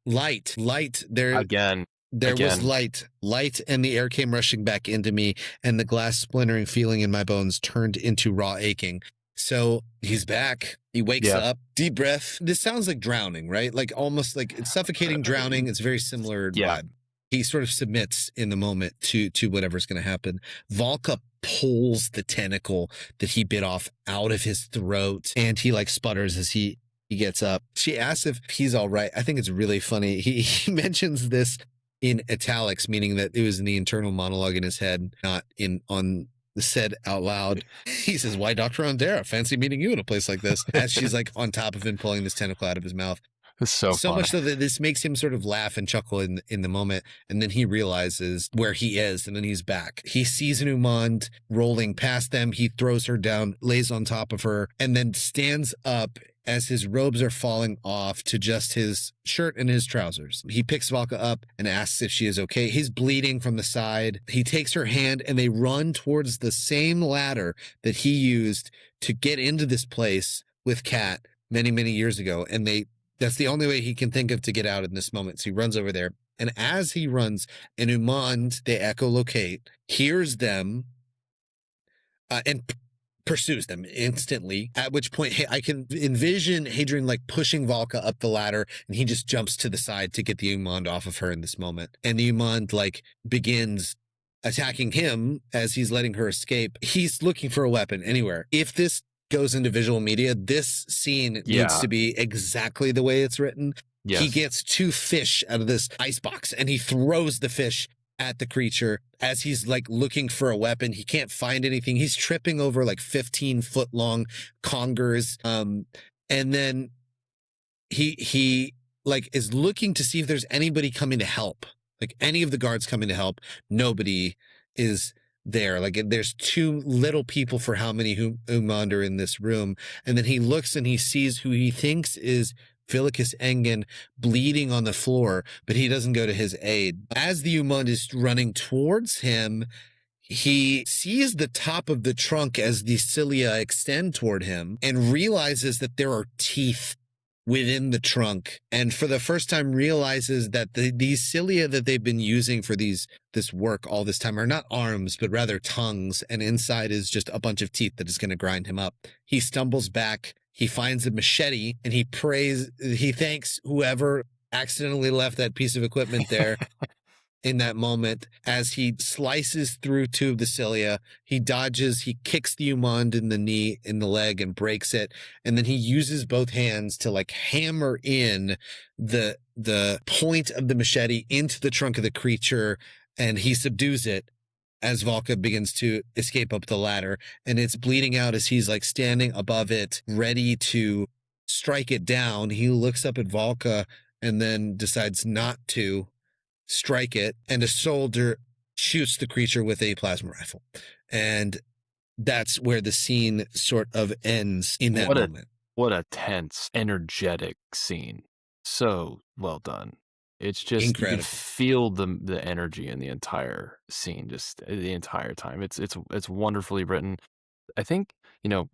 Light, there Again. was light, and the air came rushing back into me, and the glass splintering feeling in my bones turned into raw aching. So he's back. He wakes up, deep breath. This sounds like drowning, right? Like almost like it's suffocating, drowning. It's very similar vibe. He sort of submits in the moment to whatever's going to happen. Valka pulls the tentacle that he bit off out of his throat, and he like sputters as he gets up. She asks if he's all right. I think it's really funny. He mentions this in italics, meaning that it was in the internal monologue in his head, not on said out loud. He says, "Why, Dr. Ondera? Fancy meeting you in a place like this." As she's like on top of him, pulling this tentacle out of his mouth. It's so funny. Much so that this makes him sort of laugh and chuckle in the moment. And then he realizes where he is, and then he's back. He sees an Umandh rolling past them. He throws her down, lays on top of her, and then stands up as his robes are falling off to just his shirt and his trousers. He picks Valka up and asks if she is okay. He's bleeding from the side. He takes her hand, and they run towards the same ladder that he used to get into this place with Cat many, many years ago. And that's the only way he can think of to get out in this moment. So he runs over there. And as he runs, an Umandh, they echolocate, hears them, and pursues them instantly, at which point I can envision Hadrian like pushing Valka up the ladder, and he just jumps to the side to get the Umandh off of her in this moment. And the Umandh like begins attacking him as he's letting her escape. He's looking for a weapon anywhere. If this goes into visual media, this scene needs to be exactly the way it's written. Yes. He gets 2 fish out of this ice box, and he throws the fish at the creature as he's like looking for a weapon. He can't find anything. He's tripping over like 15-foot long congers. And then he like is looking to see if there's anybody coming to help, like any of the guards coming to help. Nobody is there. Like there's too little people for how many Umandh are in this room. And then he looks and he sees who he thinks is Philicus Engen bleeding on the floor, but he doesn't go to his aid. As the Umandh is running towards him, he sees the top of the trunk as the cilia extend toward him and realizes that there are teeth within the trunk, and for the first time realizes that these cilia that they've been using for this work all this time are not arms, but rather tongues, and inside is just a bunch of teeth that is going to grind him up. He stumbles back. He finds a machete, and he thanks whoever accidentally left that piece of equipment there in that moment. As he slices through 2 of the cilia, he dodges, he kicks the Umandh in the leg and breaks it. And then he uses both hands to like hammer in the point of the machete into the trunk of the creature, and he subdues it as Valka begins to escape up the ladder, and it's bleeding out as he's like standing above it, ready to strike it down. He looks up at Valka and then decides not to strike it, and a soldier shoots the creature with a plasma rifle. And that's where the scene sort of ends in that moment. What a tense, energetic scene. So well done. It's just incredible. You can feel the energy in the entire scene, just the entire time. It's wonderfully written. I think,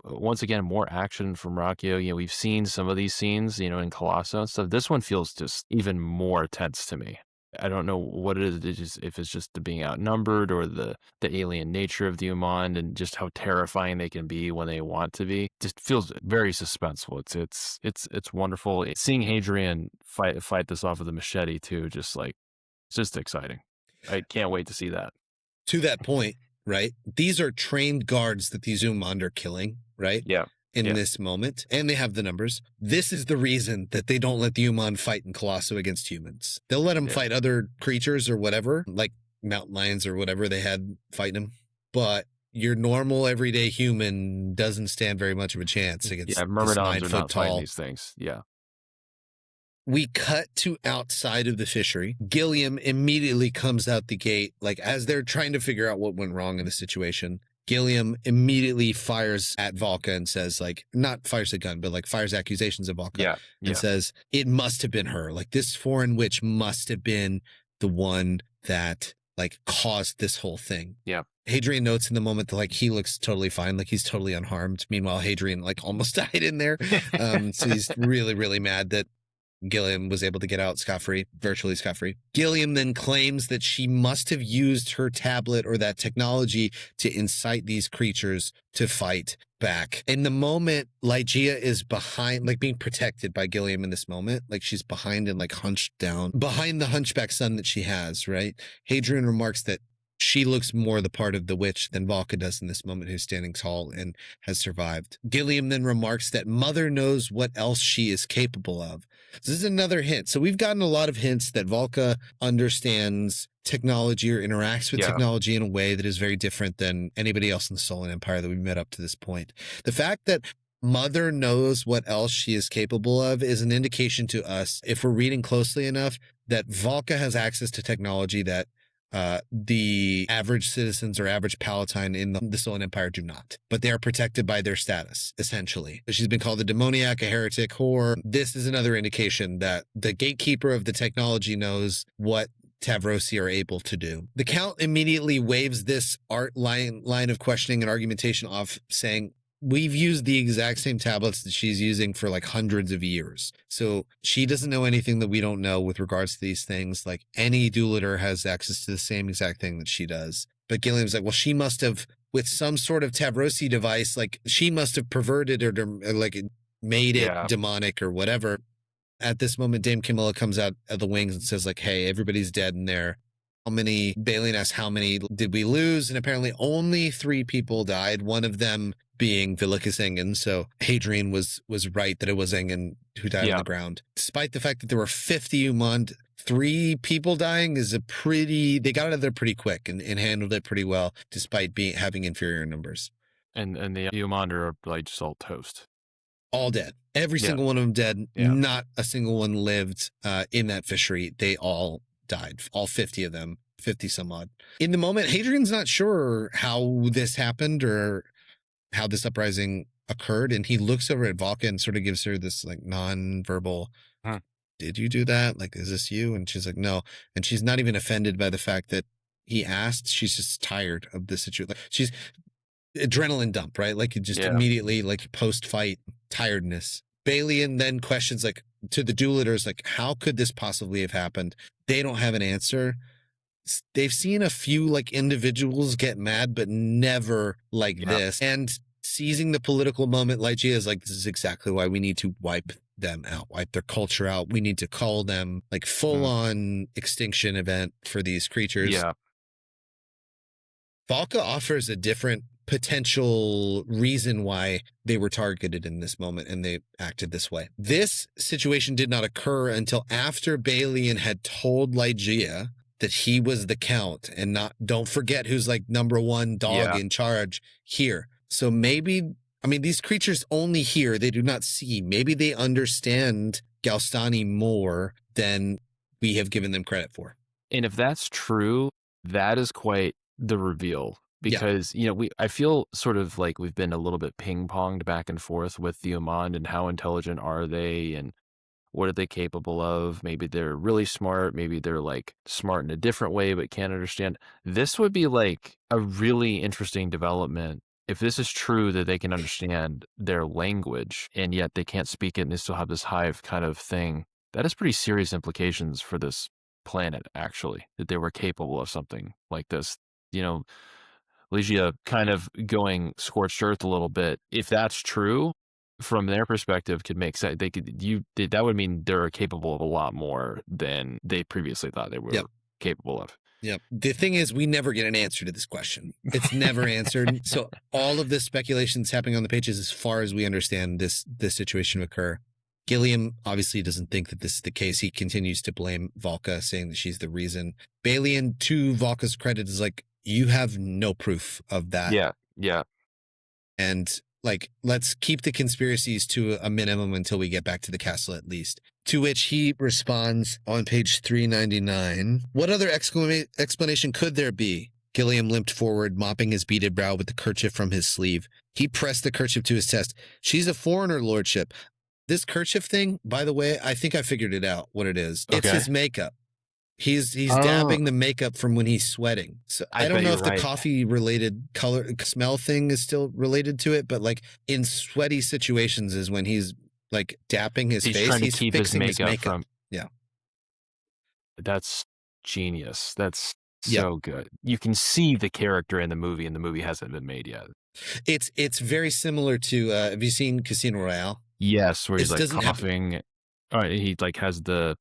once again, more action from Rockio. We've seen some of these scenes, in Colosso and stuff. This one feels just even more tense to me. I don't know what it is. If it's just the being outnumbered or the alien nature of the Umand and just how terrifying they can be when they want to be. Just feels very suspenseful. It's wonderful. Seeing Hadrian fight this off with a machete too, just like it's just exciting. I can't wait to see that. To that point, right? These are trained guards that these Umand are killing, right? Yeah. In this moment, and they have the numbers. This is the reason that they don't let the Umand fight in Colosso against humans. They'll let them fight other creatures or whatever, like mountain lions or whatever they had fighting them. But your normal everyday human doesn't stand very much of a chance against this Myrmidons are 9 foot not fighting tall. these things. Yeah. We cut to outside of the fishery. Gilliam immediately comes out the gate, like as they're trying to figure out what went wrong in the situation. Gilliam immediately fires at Valka and says, like, not fires a gun, but like fires accusations of Valka and says, it must have been her. Like, this foreign witch must have been the one that like caused this whole thing. Yeah. Hadrian notes in the moment that like he looks totally fine, like he's totally unharmed. Meanwhile, Hadrian like almost died in there. So he's really, really mad that Gilliam was able to get out scot-free, virtually scot-free. Gilliam then claims that she must have used her tablet or that technology to incite these creatures to fight back. In the moment, Ligeia is behind, like being protected by Gilliam in this moment. Like she's behind and like hunched down, behind the hunchback son that she has, right? Hadrian remarks that she looks more the part of the witch than Valka does in this moment, who's standing tall and has survived. Gilliam then remarks that Mother knows what else she is capable of. So this is another hint. So we've gotten a lot of hints that Valka understands technology or interacts with technology in a way that is very different than anybody else in the Stolen Empire that we've met up to this point. The fact that Mother knows what else she is capable of is an indication to us, if we're reading closely enough, that Valka has access to technology that the average citizens or average palatine in the Stolen Empire do not, but they are protected by their status, essentially. She's been called a demoniac, a heretic, whore. This is another indication that the gatekeeper of the technology knows what Tavrosi are able to do. The Count immediately waves this line of questioning and argumentation off, saying, we've used the exact same tablets that she's using for like hundreds of years. So she doesn't know anything that we don't know with regards to these things. Like any duelator has access to the same exact thing that she does. But Gilliam's like, well, she must have, with some sort of Tavrosi device, like she must have perverted or like made it demonic or whatever. At this moment, Dame Camilla comes out of the wings and says like, hey, everybody's dead in there. Baleen asks how many did we lose? And apparently only 3 people died. One of them being Villicus Engen. So Hadrian was right that it was Engen who died on the ground. Despite the fact that there were 50 Umand, 3 people dying is they got out of there pretty quick and handled it pretty well, despite having inferior numbers. And the Umand are like just all toast. All dead. Every single one of them dead. Yeah. Not a single one lived in that fishery. They all died. All 50 of them, 50 some odd. In the moment, Hadrian's not sure how this happened or how this uprising occurred. And he looks over at Valka and sort of gives her this like non-verbal, did you do that? Like, is this you? And she's like, no. And she's not even offended by the fact that he asked. She's just tired of the situation. Like, she's adrenaline dump, right? Like you just immediately like post-fight tiredness. Balian then questions like to the duelators, like, how could this possibly have happened? They don't have an answer. They've seen a few like individuals get mad, but never like this. And seizing the political moment, Ligeia is like, this is exactly why we need to wipe them out, wipe their culture out. We need to call them like full on extinction event for these creatures. Yeah. Valka offers a different potential reason why they were targeted in this moment and they acted this way. This situation did not occur until after Balian had told Ligeia that he was the Count and not, don't forget who's like number one dog in charge here. So maybe, I mean, these creatures only hear, they do not see. Maybe they understand Galstani more than we have given them credit for. And if that's true, that is quite the reveal. Because, I feel sort of like we've been a little bit ping-ponged back and forth with the Umand and how intelligent are they and what are they capable of? Maybe they're really smart. Maybe they're like smart in a different way but can't understand. This would be like a really interesting development if this is true that they can understand their language and yet they can't speak it and they still have this hive kind of thing, that has pretty serious implications for this planet, actually, that they were capable of something like this. You know, Legia kind of going scorched earth a little bit. If that's true, from their perspective, could make sense. That would mean they're capable of a lot more than they previously thought they were capable of. Yep. The thing is, we never get an answer to this question. It's never answered. So all of this speculation that's happening on the pages, as far as we understand this situation occur. Gilliam obviously doesn't think that this is the case. He continues to blame Valka, saying that she's the reason. Balian, to Valka's credit, is like, you have no proof of that. Yeah. And like, let's keep the conspiracies to a minimum until we get back to the castle at least. To which he responds on page 399, what other explanation could there be? Gilliam limped forward, mopping his beaded brow with the kerchief from his sleeve. He pressed the kerchief to his chest. She's a foreigner, lordship. This kerchief thing, by the way, I think I figured it out, what it is. Okay. It's his makeup. He's dabbing the makeup from when he's sweating. So I don't know if the coffee related color smell thing is still related to it, but like in sweaty situations is when he's like dapping his face. He's keep fixing his makeup from. Yeah. That's genius. That's so good. You can see the character in the movie, and the movie hasn't been made yet. It's very similar to have you seen Casino Royale? Yes, where he's like coughing. All right, he like has the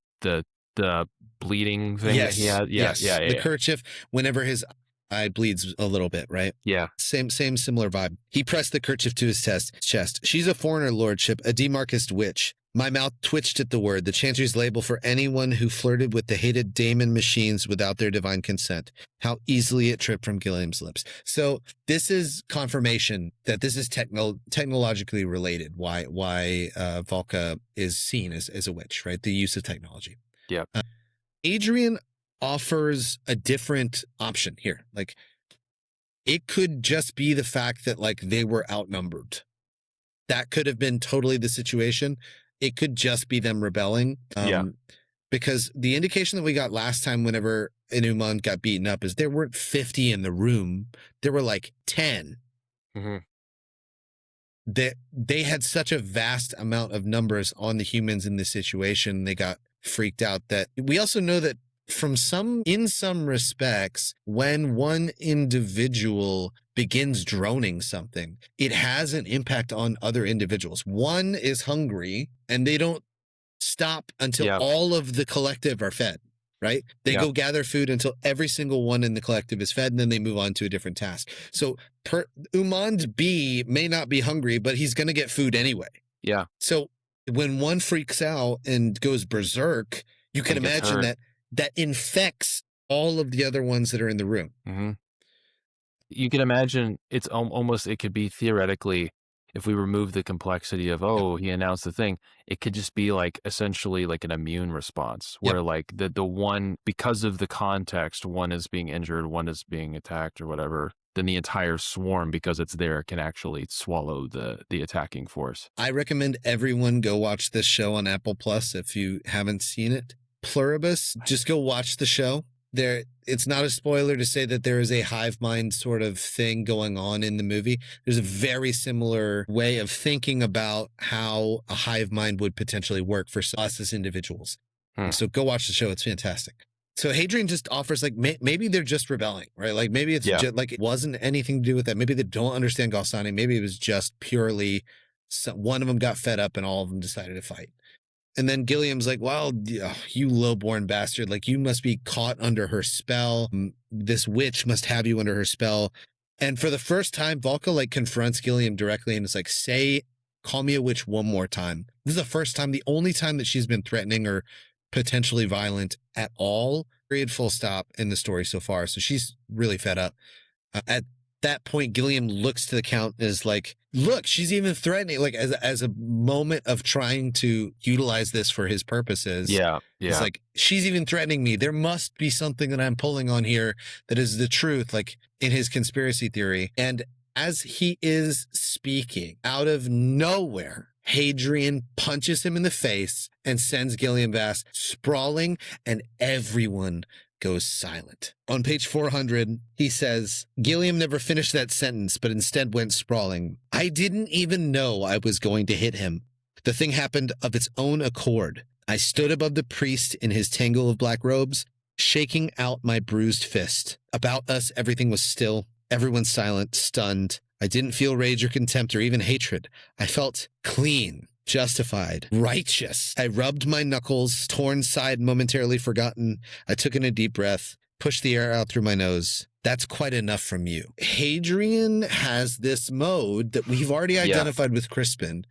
bleeding thing that he had. Yeah. The kerchief, whenever his eye bleeds a little bit, right? Yeah. Same similar vibe. He pressed the kerchief to his chest. She's a foreigner, lordship, a demarchist witch. My mouth twitched at the word, the Chantry's label for anyone who flirted with the hated daemon machines without their divine consent. How easily it tripped from Gilliam's lips. So this is confirmation that this is technologically related. Why Valka is seen as a witch, right? The use of technology. Yeah. Hadrian offers a different option here. Like, it could just be the fact that like they were outnumbered. That could have been totally the situation. It could just be them rebelling. Because the indication that we got last time whenever an Umandh got beaten up is there weren't 50 in the room. There were like 10. Mm-hmm. They had such a vast amount of numbers on the humans in this situation. They got freaked out. That we also know that in some respects, when one individual begins droning something, it has an impact on other individuals. One is hungry and they don't stop until all of the collective are fed, right? They go gather food until every single one in the collective is fed, and then they move on to a different task. So Umandh B may not be hungry, but he's going to get food anyway. Yeah. So when one freaks out and goes berserk, you can imagine that infects all of the other ones that are in the room. Mm-hmm. You can imagine it's almost, it could be theoretically, if we remove the complexity of, he announced the thing, it could just be like essentially like an immune response where like the one, because of the context, one is being injured, one is being attacked or whatever, then the entire swarm, because it's there, can actually swallow the attacking force. I recommend everyone go watch this show on Apple Plus if you haven't seen it. Pluribus, just go watch the show. It's not a spoiler to say that there is a hive mind sort of thing going on in the movie. There's a very similar way of thinking about how a hive mind would potentially work for us as individuals. So go watch the show. It's fantastic. So Hadrian just offers like, maybe they're just rebelling, right? Like maybe it's just like, it wasn't anything to do with that. Maybe they don't understand Galsani. Maybe it was just purely one of them got fed up and all of them decided to fight. And then Gilliam's like, well, you lowborn bastard, like you must be caught under her spell. This witch must have you under her spell. And for the first time, Valka like confronts Gilliam directly and is like, call me a witch one more time. This is the first time, the only time that she's been threatening or potentially violent at all, period, full stop, in the story so far. So she's really fed up. At that point, Gilliam looks to the count and is like, look, she's even threatening, like as a moment of trying to utilize this for his purposes. Yeah. It's like, she's even threatening me. There must be something that I'm pulling on here that is the truth, like in his conspiracy theory. And as he is speaking, out of nowhere, Hadrian punches him in the face and sends Gilliam Vas sprawling, and everyone goes silent. On page 400, he says, Gilliam never finished that sentence, but instead went sprawling. I didn't even know I was going to hit him. The thing happened of its own accord. I stood above the priest in his tangle of black robes, shaking out my bruised fist. About us, everything was still. Everyone silent, stunned. I didn't feel rage or contempt or even hatred. I felt clean, justified, righteous. I rubbed my knuckles, torn side momentarily forgotten. I took in a deep breath, pushed the air out through my nose. That's quite enough from you. Hadrian has this mode that we've already identified with Crispin,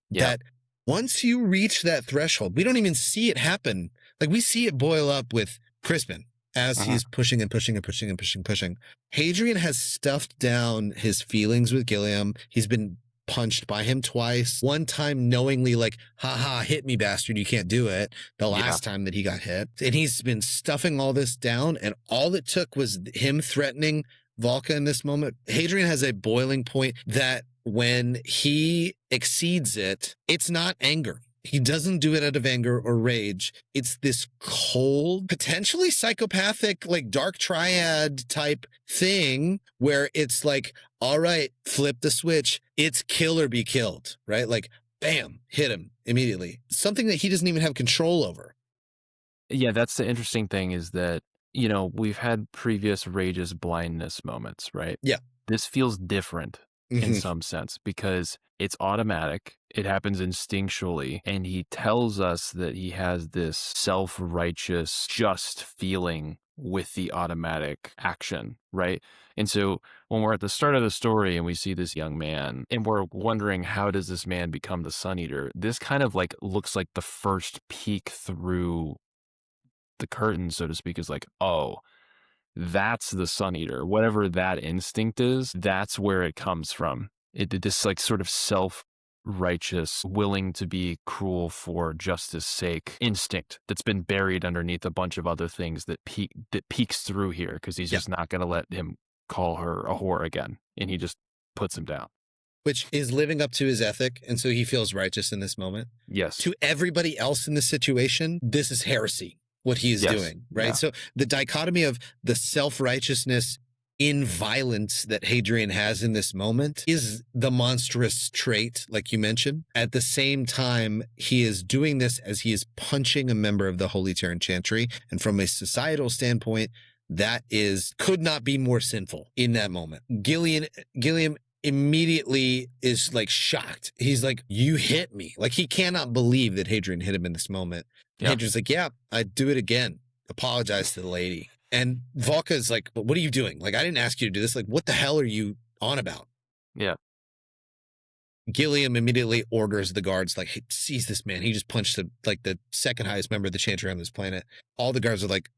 that once you reach that threshold, we don't even see it happen. Like, we see it boil up with Crispin as he's pushing and pushing and pushing and pushing. Hadrian has stuffed down his feelings with Gilliam. He's been punched by him twice. One time knowingly, like, haha, hit me, bastard, you can't do it. The last time that he got hit. And he's been stuffing all this down, and all it took was him threatening Valka in this moment. Hadrian has a boiling point that when he exceeds it, it's not anger. He doesn't do it out of anger or rage. It's this cold, potentially psychopathic, like dark triad type thing where it's like, all right, flip the switch. It's kill or be killed, right? Like, bam, hit him immediately. Something that he doesn't even have control over. Yeah, that's the interesting thing is that, you know, we've had previous rage's blindness moments, right? Yeah. This feels different in some sense because it's automatic. It happens instinctually. And he tells us that he has this self-righteous, just feeling with the automatic action, right? And so when we're at the start of the story and we see this young man and we're wondering, how does this man become the Sun Eater? This kind of like looks like the first peek through the curtain, so to speak, is like, oh, that's the Sun Eater. Whatever that instinct is, that's where it comes from. This like sort of self-righteous, willing to be cruel for justice sake instinct that's been buried underneath a bunch of other things that peeks through here because he's just not going to let him call her a whore again. And he just puts him down. Which is living up to his ethic, and so he feels righteous in this moment. Yes. To everybody else in the situation, this is heresy, what he is doing, right? Yeah. So the dichotomy of the self-righteousness in violence that Hadrian has in this moment is the monstrous trait, like you mentioned. At the same time, he is doing this as he is punching a member of the Holy Terran Chantry. And from a societal standpoint, that could not be more sinful in that moment. Gilliam immediately is like shocked. He's like, you hit me. Like, he cannot believe that Hadrian hit him in this moment. Yeah. Hadrian's like, yeah, I'd do it again. Apologize to the lady. And Valka's like, but what are you doing? Like, I didn't ask you to do this. Like, what the hell are you on about? Yeah. Gilliam immediately orders the guards, like, hey, seize this man. He just punched the second highest member of the Chantry on this planet. All the guards are like,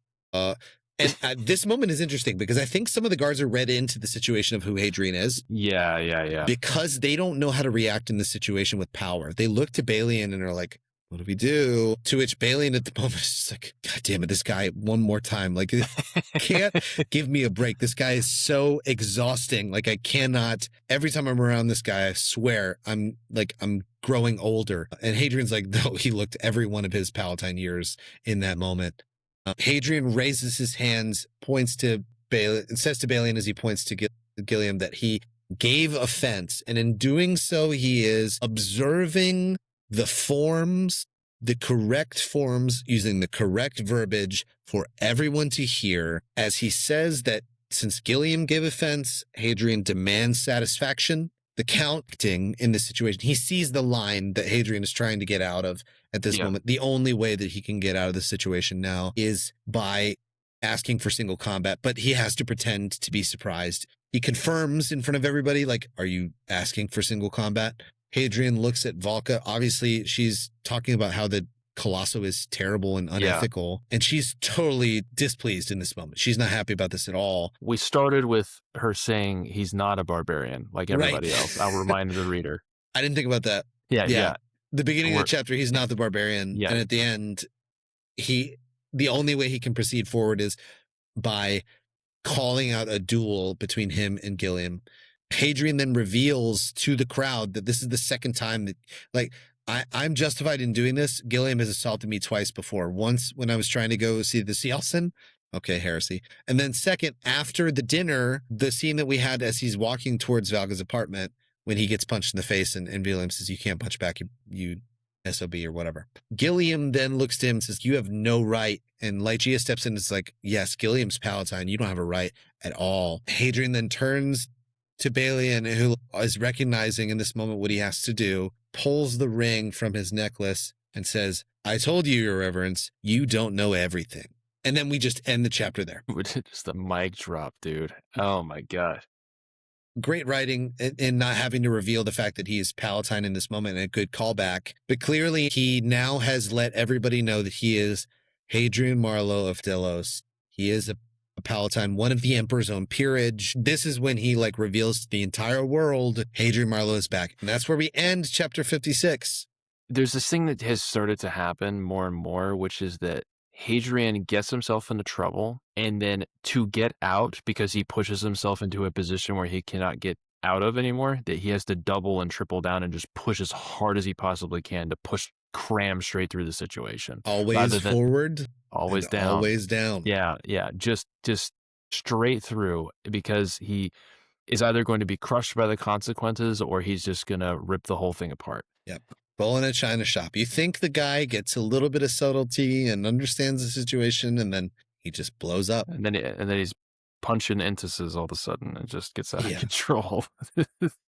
And this moment is interesting because I think some of the guards are read into the situation of who Hadrian is. Yeah. Because they don't know how to react in this situation with power. They look to Balian and are like, what do we do? To which Balian at the moment is just like, God damn it, this guy one more time. Like, can't give me a break. This guy is so exhausting. Like, I cannot, every time I'm around this guy, I swear I'm growing older. And Hadrian's like, no, he looked every one of his Palatine years in that moment. Hadrian raises his hands, points to Balian, and says to Balian as he points to Gilliam that he gave offense. And in doing so, he is observing the forms, the correct forms, using the correct verbiage for everyone to hear, as he says that since Gilliam gave offense, Hadrian demands satisfaction. The counting in this situation, he sees the line that Hadrian is trying to get out of at this moment. The only way that he can get out of this situation now is by asking for single combat, but he has to pretend to be surprised. He confirms in front of everybody, like, are you asking for single combat? Hadrian looks at Valka. Obviously, she's talking about how the Colosso is terrible and unethical, and she's totally displeased in this moment. She's not happy about this at all. We started with her saying he's not a barbarian like everybody else. I'll remind the reader. I didn't think about that. Yeah. The beginning of the chapter, he's not the barbarian. Yeah. And at the end, the only way he can proceed forward is by calling out a duel between him and Gilliam. Hadrian then reveals to the crowd that this is the second time that, like, I'm justified in doing this. Gilliam has assaulted me twice before. Once when I was trying to go see the Cielsen, Okay, heresy. And then second, after the dinner, the scene that we had as he's walking towards Valga's apartment when he gets punched in the face and William says, you can't punch back, you SOB or whatever. Gilliam then looks to him and says, you have no right. And Lygia steps in and is like, yes, Gilliam's Palatine. You don't have a right at all. Hadrian then turns to Balian, who is recognizing in this moment what he has to do, pulls the ring from his necklace and says, I told you, Your Reverence, you don't know everything. And then we just end the chapter there. Just the mic drop, dude. Oh my God. Great writing and not having to reveal the fact that he is Palatine in this moment, and a good callback. But clearly he now has let everybody know that he is Hadrian Marlowe of Delos. He is a Palatine, one of the Emperor's own peerage. This is when he reveals to the entire world, Hadrian Marlowe is back. And that's where we end chapter 56. There's this thing that has started to happen more and more, which is that Hadrian gets himself into trouble, and then to get out, because he pushes himself into a position where he cannot get out of anymore, that he has to double and triple down and just push as hard as he possibly can to cram straight through the situation. Always forward. Always down. Always down. Yeah. Just straight through, because he is either going to be crushed by the consequences or he's just going to rip the whole thing apart. Yep. Bull in a china shop. You think the guy gets a little bit of subtlety and understands the situation, and then he just blows up. And then he's punching entices all of a sudden. It just gets out of control.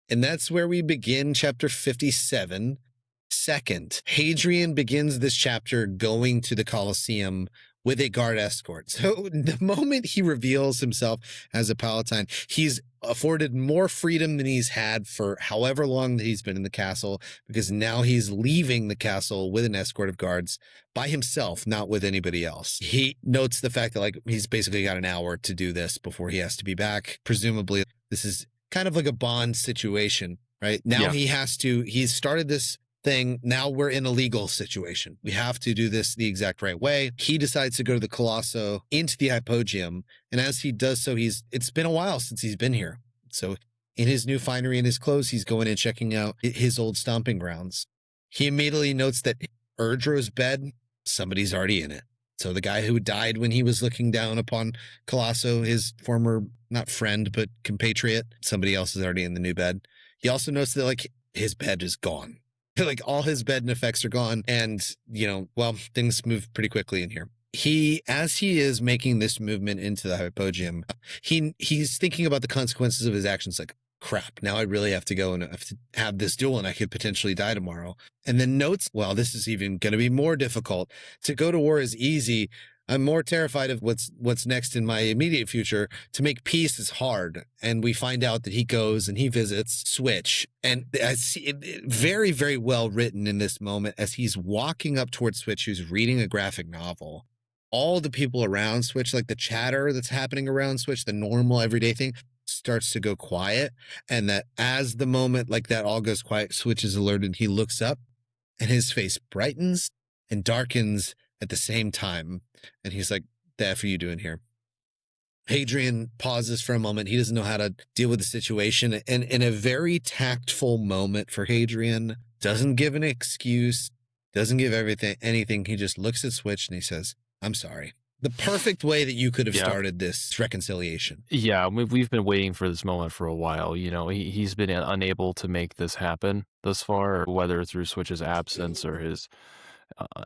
And that's where we begin chapter 57. Second, Hadrian begins this chapter going to the Colosseum with a guard escort. So the moment he reveals himself as a Palatine, he's afforded more freedom than he's had for however long that he's been in the castle, because now he's leaving the castle with an escort of guards by himself, not with anybody else. He notes the fact that he's basically got an hour to do this before he has to be back. Presumably this is kind of like a bond situation, right? Now he's started this thing. Now we're in a legal situation. We have to do this the exact right way. He decides to go to the Colosso into the Hypogeum. And as he does so, it's been a while since he's been here. So in his new finery and his clothes, he's going and checking out his old stomping grounds. He immediately notes that Erdro's bed, somebody's already in it. So the guy who died when he was looking down upon Colosso, his former, not friend, but compatriot, somebody else is already in the new bed. He also notes that his bed is gone. All his bed and effects are gone. And, things move pretty quickly in here. As he is making this movement into the Hypogeum, he's thinking about the consequences of his actions. Crap, now I really have to go and have to have this duel and I could potentially die tomorrow. And then notes, well, this is even going to be more difficult. To go to war is easy. I'm more terrified of what's next in my immediate future. To make peace is hard. And we find out that he goes and he visits Switch. And I see it very, very well written in this moment as he's walking up towards Switch, who's reading a graphic novel. All the people around Switch, the chatter that's happening around Switch, the normal everyday thing, starts to go quiet. And that as the moment that all goes quiet, Switch is alerted. He looks up and his face brightens and darkens at the same time. And he's like, the F are you doing here? Hadrian pauses for a moment. He doesn't know how to deal with the situation. And in a very tactful moment for Hadrian, doesn't give an excuse, doesn't give anything. He just looks at Switch and he says, I'm sorry. The perfect way that you could have started this reconciliation. Yeah, we've been waiting for this moment for a while. He's been unable to make this happen thus far, whether through Switch's absence or his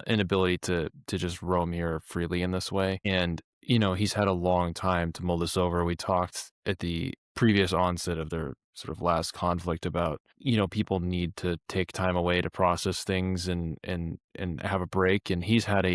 inability to just roam here freely in this way. And, he's had a long time to mull this over. We talked at the previous onset of their sort of last conflict about, people need to take time away to process things and have a break. And he's had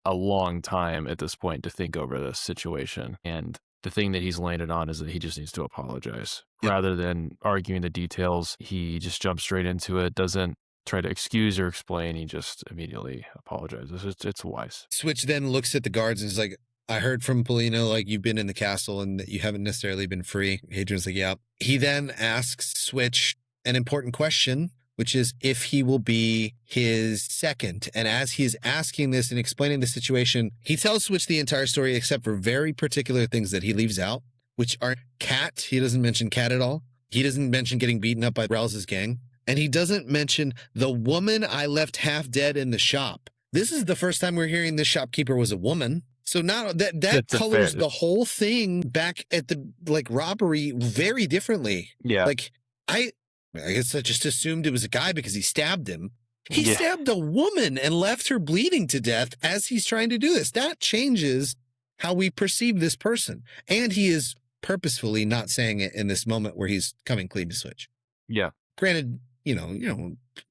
a long time at this point to think over this situation. And the thing that he's landed on is that he just needs to apologize. Yep. Rather than arguing the details, he just jumps straight into it, doesn't try to excuse or explain. He just immediately apologizes. It's wise. Switch then looks at the guards and is like, I heard from Polino, you've been in the castle and that you haven't necessarily been free. Hadrian's like, yeah. He then asks Switch an important question, which is if he will be his second. And as he is asking this and explaining the situation, he tells Switch the entire story except for very particular things that he leaves out, which are Cat. He doesn't mention Cat at all. He doesn't mention getting beaten up by Rells's gang. And he doesn't mention the woman I left half dead in the shop. This is the first time we're hearing this shopkeeper was a woman. So now that That's a fair. colors the whole thing back at the robbery very differently. Yeah. Like I guess I just assumed it was a guy because he stabbed him. He Yeah. stabbed a woman and left her bleeding to death as he's trying to do this. That changes how we perceive this person. And he is purposefully not saying it in this moment where he's coming clean to Switch. Yeah. Granted,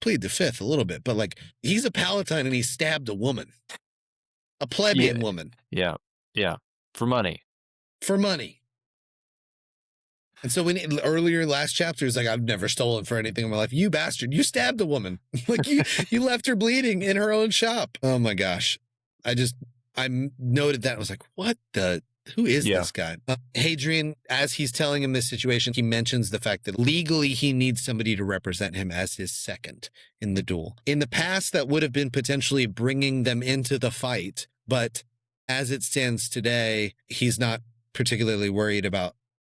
plead the fifth a little bit, but like he's a palatine and he stabbed a woman, a plebeian woman. Yeah. Yeah. For money. For money. And so earlier last chapter is like, I've never stolen for anything in my life. You bastard, you stabbed a woman. Like you left her bleeding in her own shop. Oh my gosh. I noted that. I was like, who is this guy? Hadrian, as he's telling him this situation, he mentions the fact that legally he needs somebody to represent him as his second in the duel. In the past, that would have been potentially bringing them into the fight. But as it stands today, he's not particularly worried about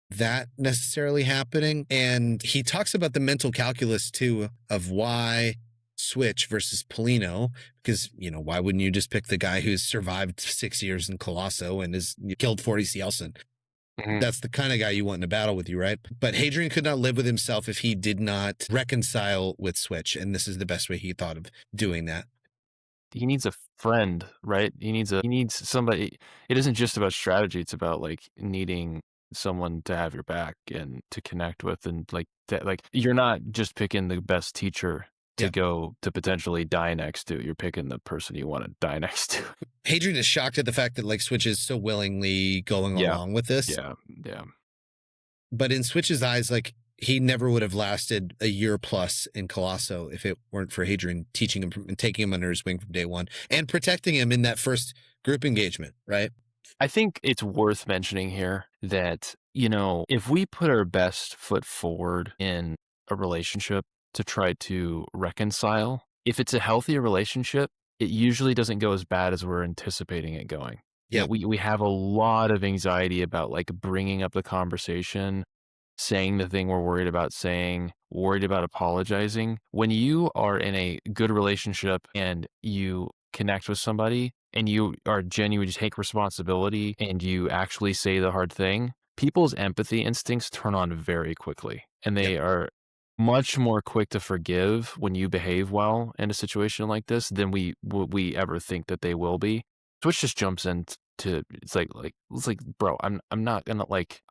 that necessarily happening. And he talks about the mental calculus too of why Switch versus Polino, because why wouldn't you just pick the guy who's survived 6 years in Colosso and has killed 40 Cielsen? Mm-hmm. That's the kind of guy you want in a battle with you, right? But Hadrian could not live with himself if he did not reconcile with Switch, and this is the best way he thought of doing that. He needs a friend, right? He needs somebody. It isn't just about strategy. It's about like needing someone to have your back and to connect with, and like that. Like you're not just picking the best teacher to go to potentially die next to. You're picking the person you want to die next to. Hadrian is shocked at the fact that like Switch is so willingly going along with this. Yeah. But in Switch's eyes, like he never would have lasted a year plus in Colosso if it weren't for Hadrian teaching him and taking him under his wing from day one and protecting him in that first group engagement, right? I think it's worth mentioning here that, if we put our best foot forward in a relationship to try to reconcile, if it's a healthy relationship, it usually doesn't go as bad as we're anticipating it going. Yeah, we have a lot of anxiety about like bringing up the conversation, saying the thing we're worried about saying, worried about apologizing. When you are in a good relationship and you connect with somebody and you are genuine, you take responsibility and you actually say the hard thing, people's empathy instincts turn on very quickly, and they are much more quick to forgive when you behave well in a situation like this than we ever think that they will be. Twitch just jumps into it's like bro, I'm not gonna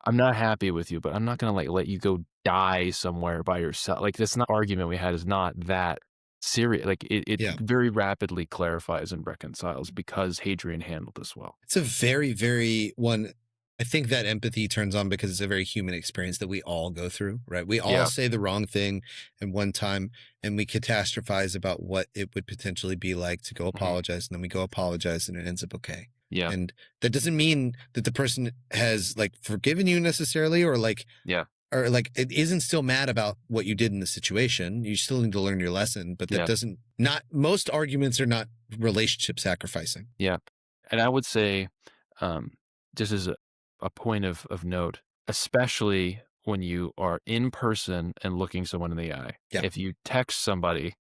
I'm not happy with you, but I'm not gonna let you go die somewhere by yourself. Like this argument we had is not that serious. Like it very rapidly clarifies and reconciles because Hadrian handled this well. It's a very, very one. I think that empathy turns on because it's a very human experience that we all go through, right? We all say the wrong thing at one time and we catastrophize about what it would potentially be like to go apologize. And then we go apologize and it ends up okay. Yeah. And that doesn't mean that the person has like forgiven you necessarily or like it isn't still mad about what you did in the situation. You still need to learn your lesson, but that doesn't, not most arguments are not relationship sacrificing. Yeah. And I would say, this is a point of note, especially when you are in person and looking someone in the eye. Yeah. If you text somebody,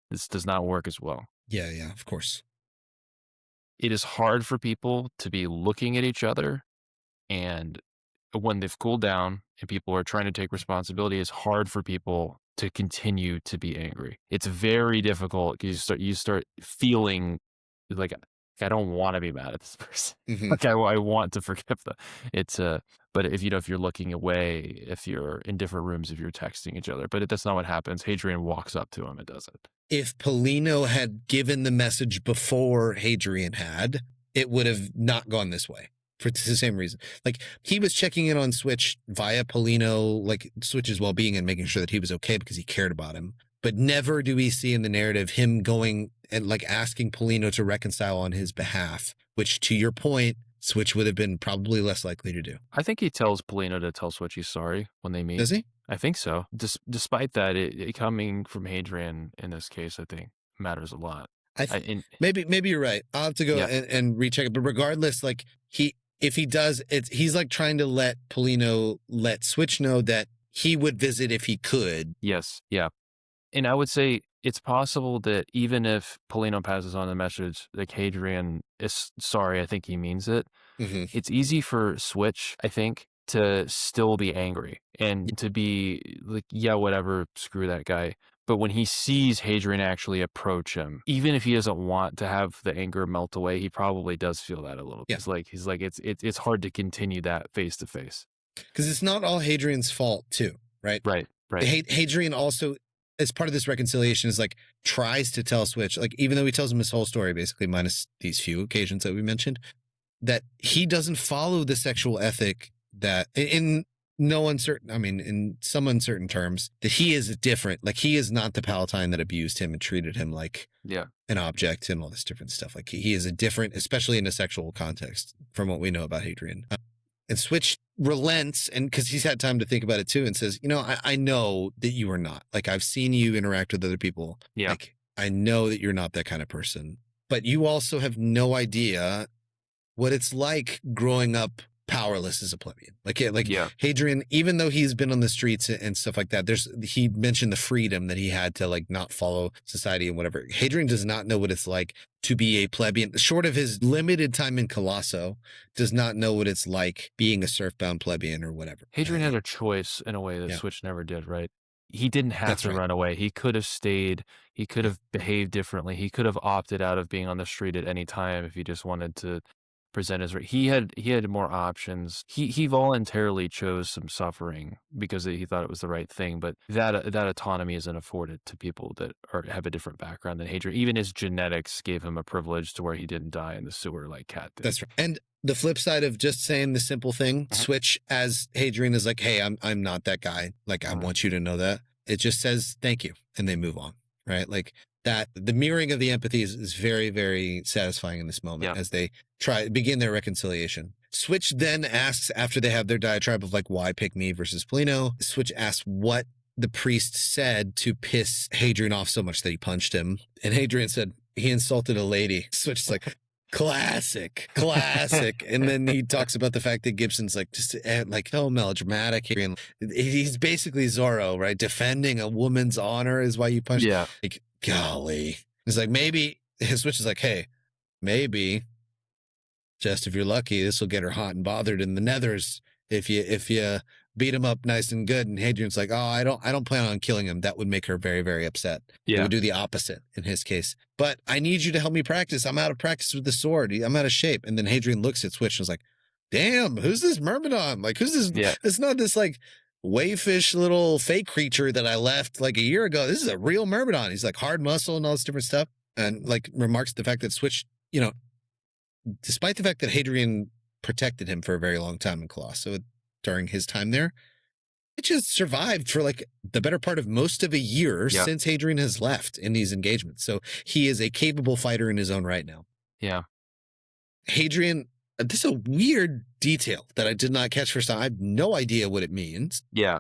this does not work as well. Yeah, of course. It is hard for people to be looking at each other, and when they've cooled down and people are trying to take responsibility, it's hard for people to continue to be angry. It's very difficult because you start feeling like, I don't want to be mad at this person. Like I want to forgive them. It's but if you're looking away, if you're in different rooms, if you're texting each other, but that's not what happens. Hadrian walks up to him. It doesn't. If Polino had given the message before Hadrian had, it would have not gone this way for the same reason. Like he was checking in on Switch via Polino, like Switch's well-being and making sure that he was okay because he cared about him. But never do we see in the narrative him going and like asking Polino to reconcile on his behalf, which to your point, Switch would have been probably less likely to do. I think he tells Polino to tell Switch he's sorry when they meet. Does he? I think so. Despite that, it coming from Hadrian in this case, I think matters a lot. Maybe you're right. I'll have to go and recheck it. But regardless, like if he does, he's like trying to let Polino let Switch know that he would visit if he could. Yes. Yeah. And I would say it's possible that even if Polino passes on the message, like Hadrian is sorry, I think he means it. Hmm. It's easy for Switch, I think, to still be angry and to be like, yeah, whatever, screw that guy. But when he sees Hadrian actually approach him, even if he doesn't want to have the anger melt away, he probably does feel that a little. Yeah. He's like it's hard to continue that face to face. Because it's not all Hadrian's fault too, right? Right. Hadrian also, as part of this reconciliation, is like tries to tell Switch, like even though he tells him his whole story, basically minus these few occasions that we mentioned, that he doesn't follow the sexual ethic that in in some uncertain terms, that he is different. Like he is not the Palatine that abused him and treated him like an object and all this different stuff. Like he is a different, especially in a sexual context, from what we know about Hadrian. And Switch relents, and because he's had time to think about it too, and says, I know that you are not. Like I've seen you interact with other people. Yeah. Like I know that you're not that kind of person, but you also have no idea what it's like growing up powerless as a plebeian. Hadrian, even though he's been on the streets and stuff like that, he mentioned the freedom that he had to like not follow society and whatever. Hadrian does not know what it's like to be a plebeian, short of his limited time in Colosso, does not know what it's like being a serf-bound plebeian or whatever. Hadrian had a choice in a way that Switch never did, right? He didn't have to run away. He could have stayed. He could have behaved differently. He could have opted out of being on the street at any time if he just wanted to present his. He had more options. He voluntarily chose some suffering because he thought it was the right thing. But that autonomy isn't afforded to people that have a different background than Hadrian. Even his genetics gave him a privilege to where he didn't die in the sewer like Cat did. That's right. And the flip side of just saying the simple thing, Switch, as Hadrian is like, hey, I'm not that guy. Like I want you to know that. It just says thank you, and they move on. Right, like that. The mirroring of the empathy is very, very satisfying in this moment as they begin their reconciliation. Switch then asks, after they have their diatribe of like, why pick me versus Polino, Switch asks what the priest said to piss Hadrian off so much that he punched him. And Hadrian said he insulted a lady. Switch is like, classic. And then he talks about the fact that Gibson's like just like so melodramatic. He's basically Zorro, right? Defending a woman's honor is why you punch. Yeah. Like, golly. It's like, maybe his Switch is like, hey, maybe just if you're lucky, this will get her hot and bothered in the nethers if you beat him up nice and good. And Hadrian's like, oh, I don't plan on killing him. That would make her very, very upset. It would do the opposite in his case. But I need you to help me practice. I'm out of practice with the sword. I'm out of shape. And then Hadrian looks at Switch and is like, damn, who's this Myrmidon? Like, who's this? Yeah. It's not this like wayfish little fake creature that I left like a year ago. This is a real Myrmidon. He's like hard muscle and all this different stuff. And like remarks the fact that Switch, despite the fact that Hadrian protected him for a very long time in Colosso during his time there, it just survived for like the better part of most of a year since Hadrian has left in these engagements. So he is a capable fighter in his own right now. Yeah. Hadrian, this is a weird detail that I did not catch first time. I have no idea what it means. Yeah.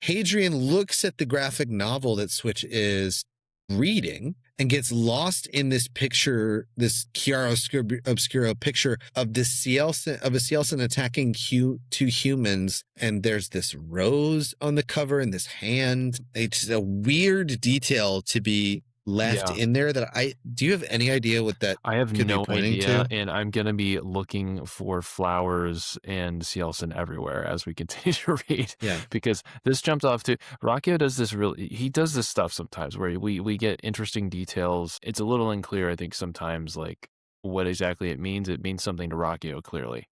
Hadrian looks at the graphic novel that Switch is reading and gets lost in this picture, this chiaroscuro picture of this Cielcin attacking two humans. And there's this rose on the cover and this hand. It's a weird detail to be left in there do you have any idea what that I have could no be pointing idea, to? and I'm gonna be looking for flowers and Cielcin everywhere as we continue to read. Yeah, because this jumped off to Rocchio does this he does this stuff sometimes where we get interesting details. It's a little unclear, I think, sometimes like what exactly it means. It means something to Rocchio clearly.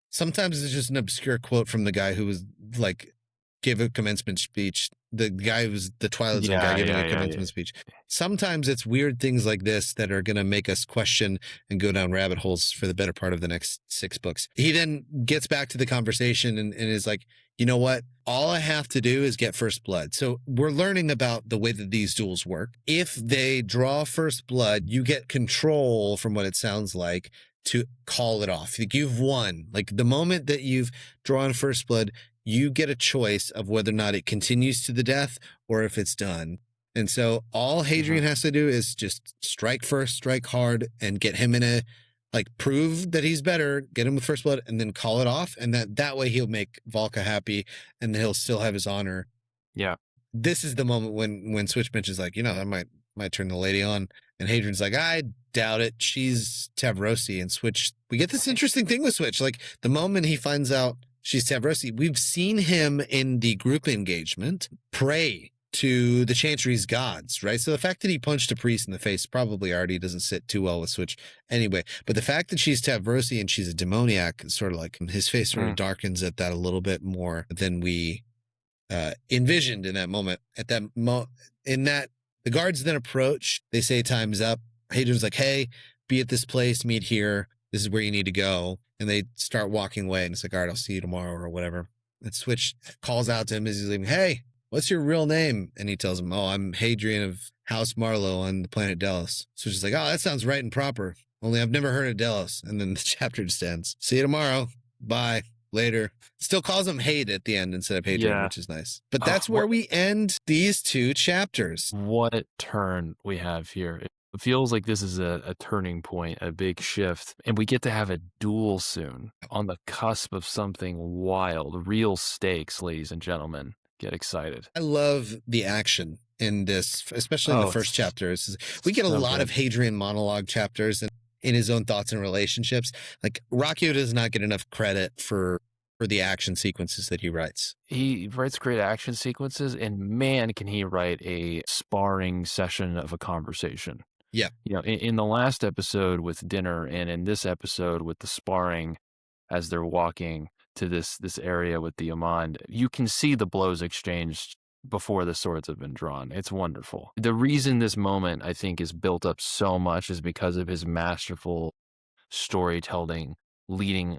Sometimes it's just an obscure quote from the guy who was like gave a commencement speech. The guy who was the Twilight Zone guy giving a commencement speech. Sometimes it's weird things like this that are going to make us question and go down rabbit holes for the better part of the next 6 books. He then gets back to the conversation and is like, you know what? All I have to do is get first blood. So we're learning about the way that these duels work. If they draw first blood, you get control, from what it sounds like, to call it off. Like you've won. Like the moment that you've drawn first blood, you get a choice of whether or not it continues to the death or if it's done. And so all Hadrian has to do is just strike first, strike hard, and get him in a, like, prove that he's better, get him with first blood, and then call it off. And that way he'll make Valka happy, and he'll still have his honor. Yeah. this is the moment when Switch mentions like, I might turn the lady on, and Hadrian's like, I doubt it. She's Tavrosi. And Switch, we get this interesting thing with Switch. Like the moment he finds out she's Tavrosi, we've seen him in the group engagement pray to the Chantry's gods, right? So the fact that he punched a priest in the face probably already doesn't sit too well with Switch anyway. But the fact that she's Tavrosi and she's a demoniac, sort of like his face sort of darkens at that a little bit more than we envisioned in that moment. The guards then approach. They say time's up. Hadrian's like, hey, be at this place, meet here. This is where you need to go. And they start walking away. And it's like, all right, I'll see you tomorrow or whatever. And Switch calls out to him as he's leaving, hey, what's your real name? And he tells him, oh, I'm Hadrian of House Marlowe on the planet Delos. Switch is like, oh, that sounds right and proper. Only I've never heard of Delos. And then the chapter just ends. See you tomorrow. Bye. Later. Still calls him Hade at the end instead of Hadrian, which is nice. But that's where we end these two chapters. What a turn we have here. It feels like this is a turning point, a big shift. And we get to have a duel soon on the cusp of something wild, real stakes, ladies and gentlemen. Get excited. I love the action in this, especially in the first chapters. We get a lot of Hadrian monologue chapters and in his own thoughts and relationships. Like Rocchio does not get enough credit for the action sequences that he writes. He writes great action sequences, and man, can he write a sparring session of a conversation. Yeah. In the last episode with dinner and in this episode with the sparring as they're walking to this area with the Umandh, you can see the blows exchanged before the swords have been drawn. It's wonderful. The reason this moment, I think, is built up so much is because of his masterful storytelling leading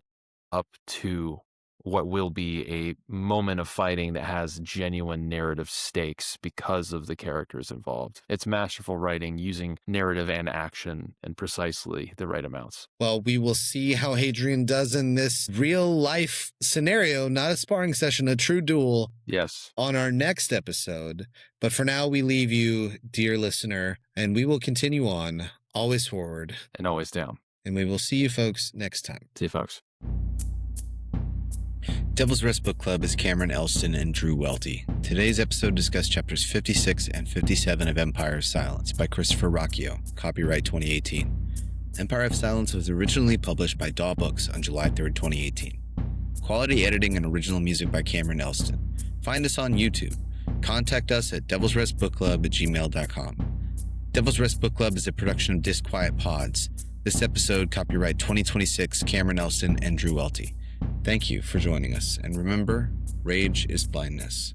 up to what will be a moment of fighting that has genuine narrative stakes because of the characters involved. It's masterful writing using narrative and action in precisely the right amounts. Well, we will see how Hadrian does in this real life scenario, not a sparring session, a true duel. Yes. On our next episode. But for now, we leave you, dear listener, and we will continue on, always forward. And always down. And we will see you folks next time. See you folks. Devil's Rest Book Club is Cameron Elston and Drew Welty. Today's episode discussed chapters 56 and 57 of Empire of Silence by Christopher Rocchio, copyright 2018. Empire of Silence was originally published by Daw Books on July 3rd, 2018. Quality editing and original music by Cameron Elston. Find us on YouTube. Contact us at devilsrestbookclub@gmail.com. Devil's Rest Book Club is a production of Disquiet Pods. This episode, copyright 2026, Cameron Elston and Drew Welty. Thank you for joining us, and remember, rage is blindness.